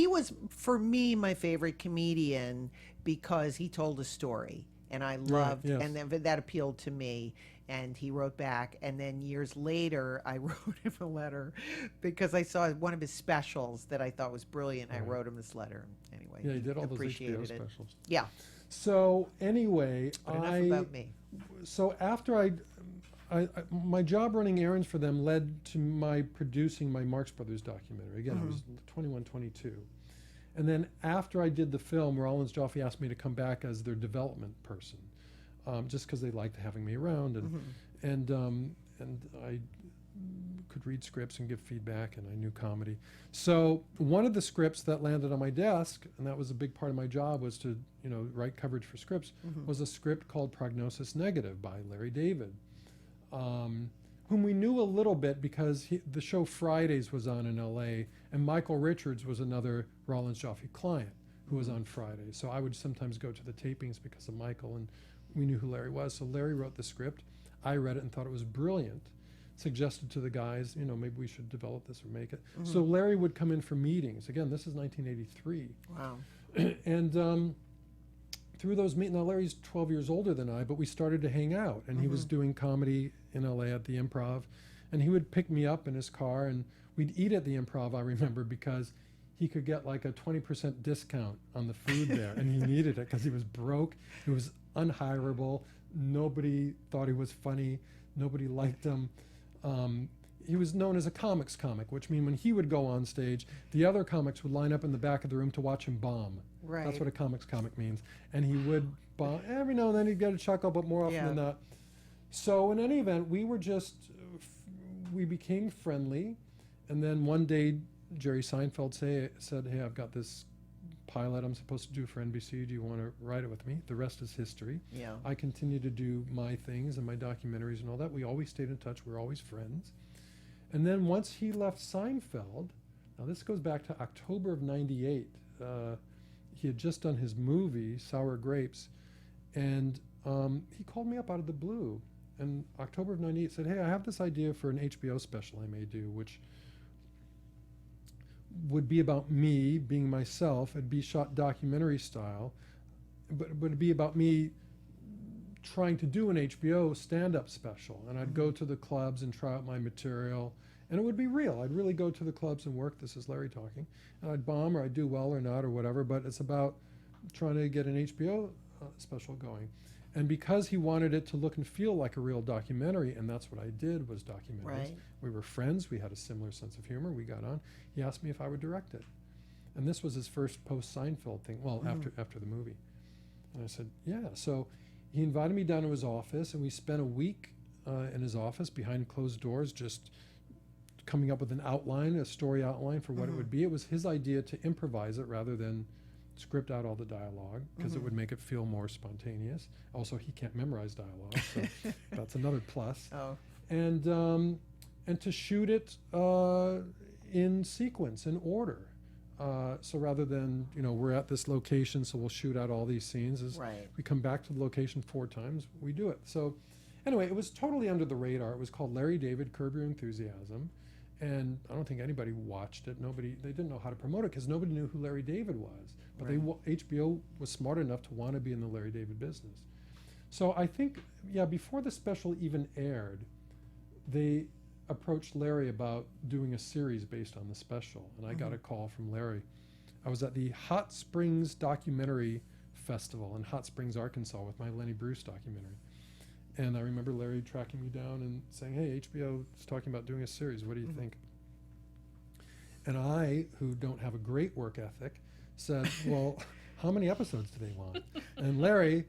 was for me my favorite comedian because he told a story, and I loved, and then that appealed to me. And he wrote back, and then years later, I wrote him a letter because I saw one of his specials that I thought was brilliant. I wrote him this letter. Anyway, yeah, he did all those appreciated HBO it. specials. Yeah. So anyway, But enough about me. So after my job running errands for them led to my producing my Marx Brothers documentary. Again, I was 21, 22. And then after I did the film, Rollins Joffe asked me to come back as their development person. Just because they liked having me around, and I could read scripts and give feedback, and I knew comedy. So one of the scripts that landed on my desk, and that was a big part of my job, was to write coverage for scripts, was a script called Prognosis Negative by Larry David, whom we knew a little bit because the show Fridays was on in L.A., and Michael Richards was another Rollins Joffe client who was on Fridays. So I would sometimes go to the tapings because of Michael, and we knew who Larry was. So Larry wrote the script. I read it and thought it was brilliant. Suggested to the guys, maybe we should develop this or make it. So Larry would come in for meetings. Again, this is 1983. Wow. And through those meetings, now Larry's 12 years older than I, but we started to hang out. And he was doing comedy in LA at the Improv. And he would pick me up in his car, and we'd eat at the Improv, I remember, because he could get like a 20% discount on the food there, and he needed it because he was broke. He was unhirable. Nobody thought he was funny. Nobody liked him. He was known as a comics comic, which means when he would go on stage, the other comics would line up in the back of the room to watch him bomb. Right. That's what a comics comic means. And he would bomb. Every now and then he'd get a chuckle, but more often than not. So in any event, we became friendly. And then one day, Jerry Seinfeld said, hey, I've got this pilot I'm supposed to do for NBC. Do you want to write it with me? The rest is history. Yeah. I continued to do my things and my documentaries and all that. We always stayed in touch. We were always friends. And then once he left Seinfeld, now this goes back to October of '98. He had just done his movie, Sour Grapes, and he called me up out of the blue. In October of '98 said, hey, I have this idea for an HBO special I may do, which would be about me being myself. It'd be shot documentary style, but it'd be about me trying to do an HBO stand-up special. And I'd go to the clubs and try out my material, and it would be real. I'd really go to the clubs and work. This is Larry talking. And I'd bomb or I'd do well or not or whatever, but it's about trying to get an HBO special going. And because he wanted it to look and feel like a real documentary, and that's what I did, was documentaries. Right. We were friends. We had a similar sense of humor. We got on. He asked me if I would direct it. And this was his first post-Seinfeld thing, well, after the movie. And I said, yeah. So he invited me down to his office, and we spent a week in his office behind closed doors just coming up with an outline, a story outline for what it would be. It was his idea to improvise it rather than script out all the dialogue, because it would make it feel more spontaneous. Also, he can't memorize dialogue, so that's another plus. Oh. And to shoot it in sequence, in order. So rather than, we're at this location, so we'll shoot out all these scenes. Right. We come back to the location 4 times, we do it. So anyway, it was totally under the radar. It was called Larry David, Curb Your Enthusiasm. And I don't think anybody watched it. They didn't know how to promote it because nobody knew who Larry David was. But HBO was smart enough to want to be in the Larry David business. So I think, before the special even aired, they approached Larry about doing a series based on the special. And I got a call from Larry. I was at the Hot Springs Documentary Festival in Hot Springs, Arkansas with my Lenny Bruce documentary. And I remember Larry tracking me down and saying, hey, HBO is talking about doing a series. What do you think? And I, who don't have a great work ethic, said, well, how many episodes do they want? And Larry,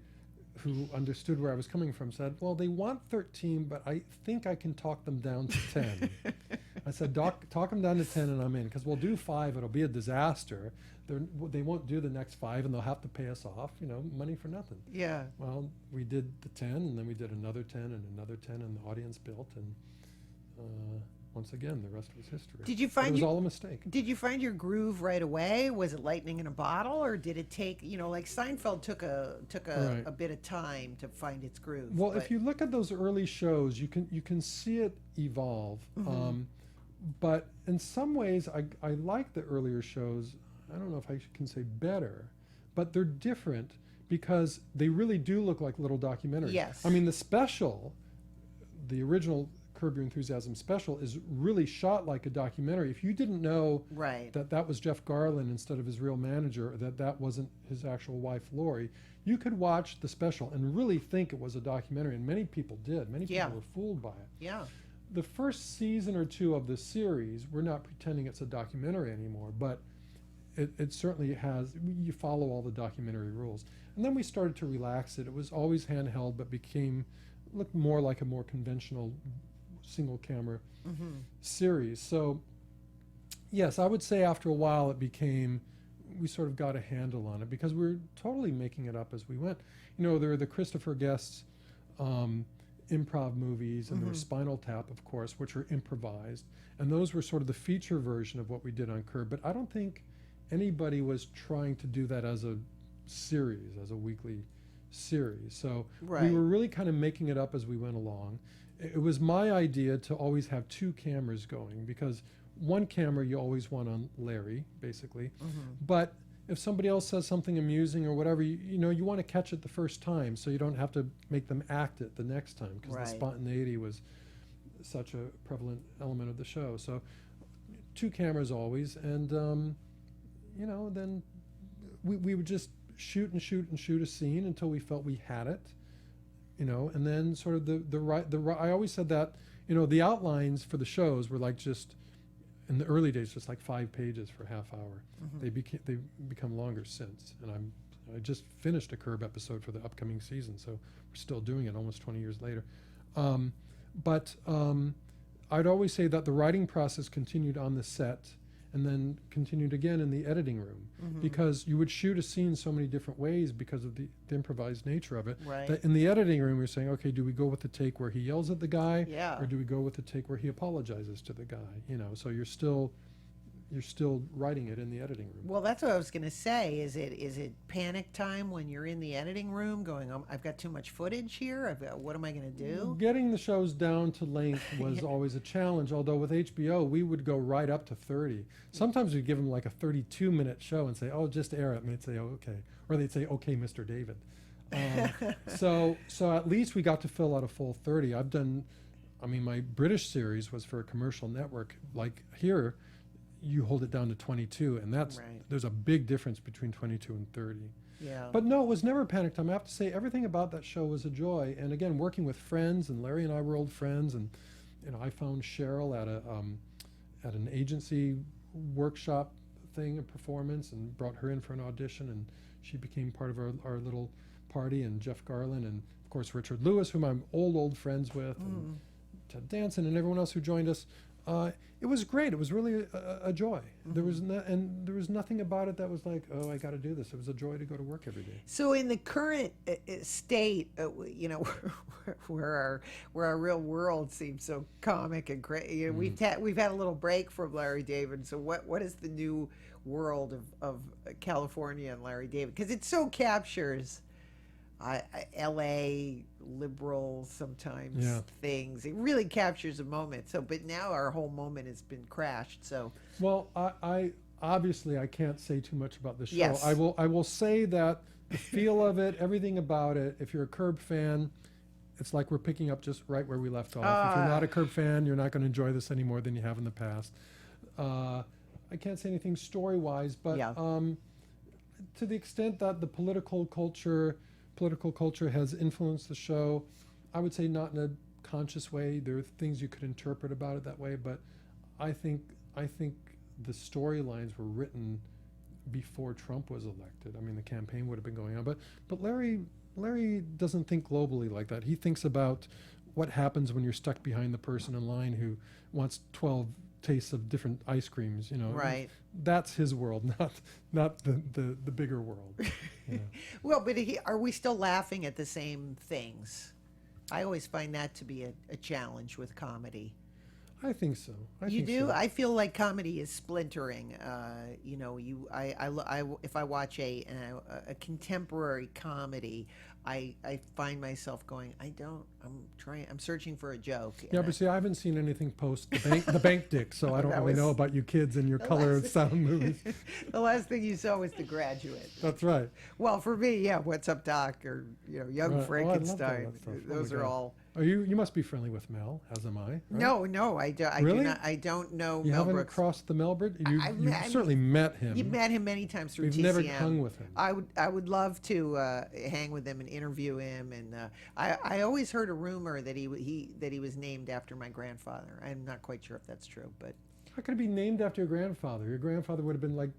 who understood where I was coming from, said, well, they want 13, but I think I can talk them down to 10. I said, talk them down to 10 and I'm in, because we'll do 5. It'll be a disaster. They won't do the next 5 and they'll have to pay us off, money for nothing. Yeah. Well, we did the 10 and then we did another 10 and another 10 and the audience built, and once again, the rest was history. Did you find it was all a mistake? Did you find your groove right away? Was it lightning in a bottle, or did it take, like Seinfeld took a bit of time to find its groove? Well, if you look at those early shows, you can see it evolve. But in some ways, I like the earlier shows. I don't know if I can say better, but they're different because they really do look like little documentaries. Yes. I mean, the special, the original Curb Your Enthusiasm special, is really shot like a documentary. If you didn't know that was Jeff Garlin instead of his real manager, that wasn't his actual wife, Lori, you could watch the special and really think it was a documentary, and many people did. Many people were fooled by it. Yeah. The first season or 2 of the series, we're not pretending it's a documentary anymore, but it certainly has, you follow all the documentary rules. And then we started to relax it. It was always handheld, but looked more like a more conventional single camera series. So yes, I would say after a while we sort of got a handle on it because we were totally making it up as we went. There were the Christopher Guest's improv movies, and there was Spinal Tap, of course, which are improvised. And those were sort of the feature version of what we did on Curb. But I don't think anybody was trying to do that as a series, as a weekly series. So we were really kind of making it up as we went along. It was my idea to always have 2 cameras going, because one camera you always want on Larry, basically. But if somebody else says something amusing or whatever, you want to catch it the first time, so you don't have to make them act it the next time, because the spontaneity was such a prevalent element of the show. So 2 cameras always, and then we would just shoot a scene until we felt we had it, and then sort of I always said that, the outlines for the shows were like just, in the early days, just like 5 pages for a half hour. Mm-hmm. They've become longer since, and I just finished a Curb episode for the upcoming season, so we're still doing it almost 20 years later. But I'd always say that the writing process continued on the set and then continued again in the editing room, because you would shoot a scene so many different ways because of the improvised nature of it. Right. That in the editing room, you're saying, okay, do we go with the take where he yells at the guy, Yeah. or do we go with the take where he apologizes to the guy? So you're still writing it in the editing room. Well, that's what I was going to say. Is it panic time when you're in the editing room going, I've got too much footage here? What am I going to do? Getting the shows down to length was always a challenge, although with HBO, we would go right up to 30. Sometimes we'd give them like a 32-minute show and say, oh, just air it. And they'd say, oh, okay. Or they'd say, okay, Mr. David. So at least we got to fill out a full 30. My British series was for a commercial network. Like here, you hold it down to 22, and there's a big difference between 22 and 30. Yeah. But no, it was never panic time. I have to say, everything about that show was a joy. And again, working with friends, and Larry and I were old friends, and I found Cheryl at an agency workshop thing, a performance, and brought her in for an audition, and she became part of our little party. And Jeff Garland, and of course Richard Lewis, whom I'm old friends with, and Ted Danson, and everyone else who joined us. It was great. It was really a joy. There was there was nothing about it that was like, oh, I got to do this. It was a joy to go to work every day. So in the current state, where our real world seems so comic and crazy, we've had a little break from Larry David. So what is the new world of California and Larry David? Because it so captures L.A. liberal sometimes things. It really captures a moment. So, but now our whole moment has been crashed. So, well, I obviously I can't say too much about the show. Yes. I will say that the feel of it, everything about it. If you're a Curb fan, it's like we're picking up just right where we left off. If you're not a Curb fan, you're not going to enjoy this any more than you have in the past. I can't say anything story-wise, but to the extent that the political culture has influenced the show, I would say not in a conscious way. There are things you could interpret about it that way, but I think the storylines were written before Trump was elected. I mean, the campaign would have been going on, but Larry doesn't think globally like that. He thinks about what happens when you're stuck behind the person in line who wants 12 tastes of different ice creams, Right. That's his world, not the bigger world. Well, but are we still laughing at the same things? I always find that to be a challenge with comedy. I think so. You do? So. I feel like comedy is splintering. If I watch a contemporary comedy, I find myself going, I'm searching for a joke. Yeah, but see, I haven't seen anything post the bank dick, so I don't really know about you kids and your color and sound movies. The last thing you saw was The Graduate. That's right. Well, for me, What's Up, Doc, or Young Frankenstein. Those are all. Oh, you must be friendly with Mel, as am I. Right? No, I do. Really? I don't know you Mel haven't Brooks. Crossed the Mel Brooks? You've certainly met him. You've met him many times through We've TCM. never hung with him. I would love to hang with him and interview him. And I always heard a rumor that he was named after my grandfather. I'm not quite sure if that's true, but how could it be named after your grandfather? Your grandfather would have been like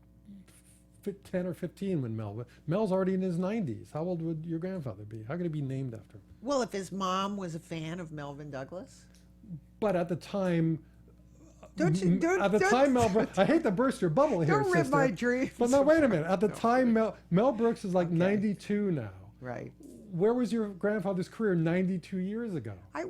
10 or 15 when Mel's already in his 90s. How old would your grandfather be? How could it be named after him? Well, if his mom was a fan of Melvin Douglas. But at the time, Mel Brooks, I hate to burst your bubble here, Don't rip sister, my dreams. But no, wait a minute. At the time, Mel Brooks is like 92 now. Right. Where was your grandfather's career 92 years ago? I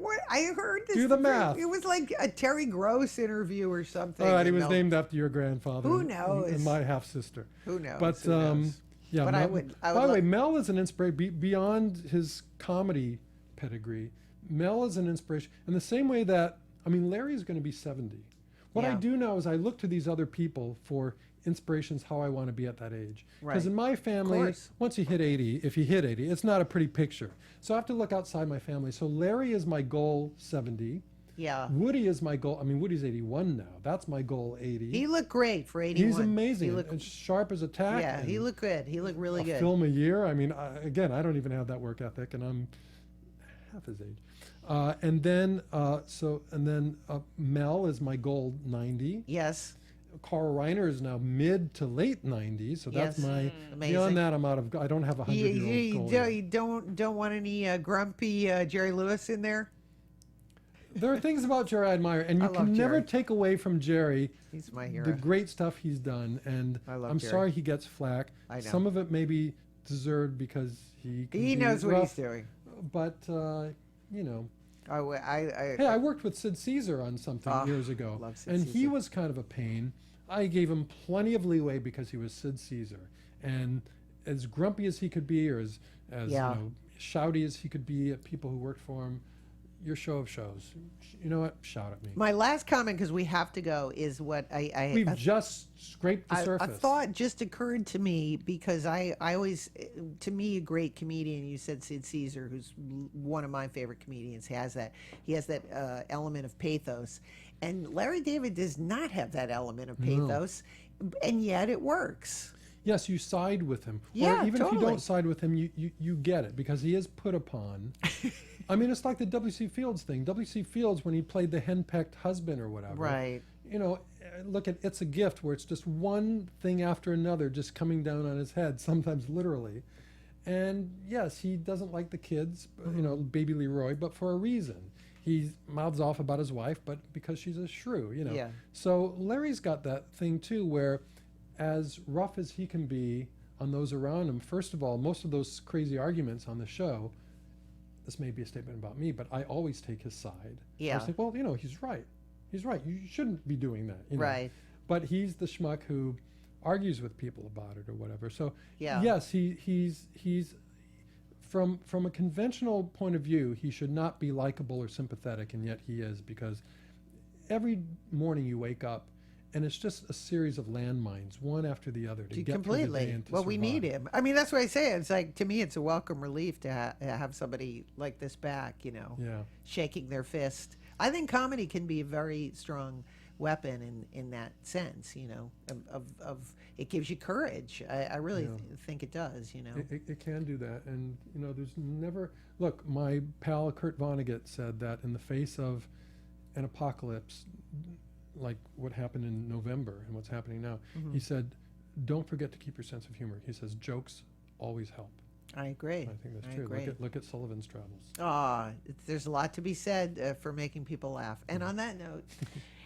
heard this. Do the math. It was like a Terry Gross interview or something. All right, he was named after your grandfather. Who knows? And my half sister. Who knows? But Who knows? yeah. But Mel, by the way, Mel is an inspiration beyond his comedy pedigree. Mel is an inspiration in the same way that Larry is going to be 70. What I do now is I look to these other people for inspirations how I want to be at that age. Because in my family, once you hit 80, if you hit 80, it's not a pretty picture. So I have to look outside my family. So Larry is my goal 70. Yeah. Woody is my goal. I mean, Woody's 81 now. That's my goal 80. He looked great for 81. He's amazing. He looked, and sharp as a tack. yeah, he looked good. He looked really good. Film a year. I mean, again, I don't even have that work ethic, and I'm half his age. And then Mel is my goal 90. Yes. Carl Reiner is now mid to late 90s, so that's Yes. my. Amazing. Beyond that, I don't have a 100-year-old goal. You don't want any grumpy Jerry Lewis in there? There are things about Jerry I admire, and I you love can never Jerry. take away from Jerry He's my hero. the great stuff he's done. And I love I'm Jerry. sorry he gets flack. I know. Some of it may be deserved because he knows what rough, he's doing. But you know. Hey, I worked with Sid Caesar on something years ago, love Sid and he Caesar. was kind of a pain. I gave him plenty of leeway because he was Sid Caesar, and as grumpy as he could be, or as Yeah. shouty as he could be at people who worked for him. Your show of shows. You know what? Shout at me. My last comment, because we have to go, is what We've just scraped the a surface. thought just occurred to me, because I always, to me, a great comedian, you said Sid Caesar, who's one of my favorite comedians, he has that element of pathos. And Larry David does not have that element of pathos, and yet it works. Yes, you side with him. Yeah, or even if you totally. don't side with him, you get it, because he is put upon. I mean, it's like the W.C. Fields thing. W.C. Fields, when he played the henpecked husband or whatever. Right. You know, look at It's a Gift, where it's just one thing after another just coming down on his head, sometimes literally. And yes, he doesn't like the kids, you know, baby Leroy, but for a reason. He mouths off about his wife, but because she's a shrew, you know. Yeah. So Larry's got that thing too, where as rough as he can be on those around him, first of all, most of those crazy arguments on the show, this may be a statement about me, but I always take his side. Yeah. I say, well, you know, he's right. He's right. You shouldn't be doing that. You know? Right. But he's the schmuck who argues with people about it or whatever. So Yeah. yes, he's from a conventional point of view, he should not be likable or sympathetic, and yet he is, because every morning you wake up and it's just a series of landmines, one after the other, to get Completely. through the day and to Well, we need survive. him. I mean, that's what I say. It's like, to me, it's a welcome relief to have somebody like this back, you know, Yeah. shaking their fist. I think comedy can be a very strong weapon in that sense, you know, of it gives you courage. I really think it does, you know. It can do that. And, you know, there's never... Look, my pal Kurt Vonnegut said that in the face of an apocalypse, like what happened in November and what's happening now, he said, don't forget to keep your sense of humor. He says, jokes always help. I agree. I think that's I true. agree. Look at Sullivan's Travels. There's a lot to be said for making people laugh. And on that note...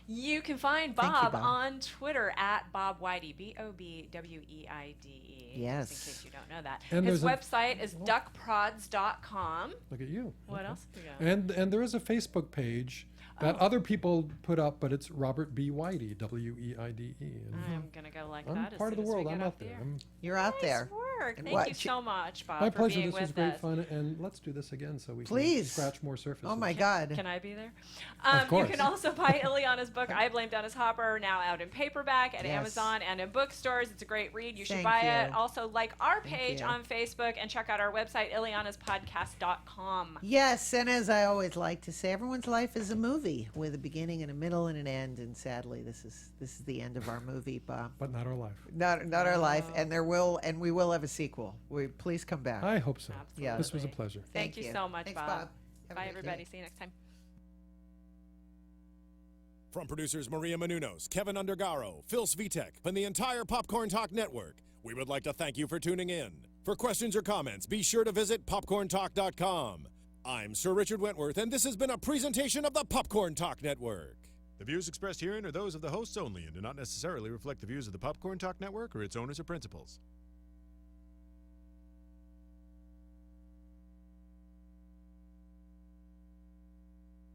You can find Thank you, Bob, Bob. on Twitter at Bob Weide, BOBWEIDE. Yes. Just in case you don't know that. And His there's website is duckprods.com. Look at you. What Okay. else? Yeah. And there is a Facebook page that other people put up, but it's Robert B. Weide, W-E-I-D-E. And I'm going to go like I'm that. as part of soon the as we world. get I'm off out the there. air. You're out there. Nice work. And Thank what- you so much, Bob, My for pleasure. being This was with great us. fun, and let's do this again so we Please. can scratch more surfaces. Oh, my God. Can I be there? Of course. You can also buy Illeana's book, I Blame Dennis Hopper, now out in paperback at Yes. Amazon and in bookstores. It's a great read. You should Thank buy you. it. Also, like our page you. on Facebook and check out our website, illeanaspodcast.com. Yes, and as I always like to say, everyone's life is a movie with a beginning and a middle and an end. And sadly, this is the end of our movie, Bob. But not our life. Not our life, and we will have a sequel. Please come back. I hope so. Absolutely. Yeah. This was a pleasure. Thank you so much, Thanks, Bob. Bob. Have a Bye, great everybody. day. See you next time. From producers Maria Menounos, Kevin Undergaro, Phil Svitek, and the entire Popcorn Talk Network, we would like to thank you for tuning in. For questions or comments, be sure to visit popcorntalk.com. I'm Sir Richard Wentworth, and this has been a presentation of the Popcorn Talk Network. The views expressed herein are those of the hosts only and do not necessarily reflect the views of the Popcorn Talk Network or its owners or principals.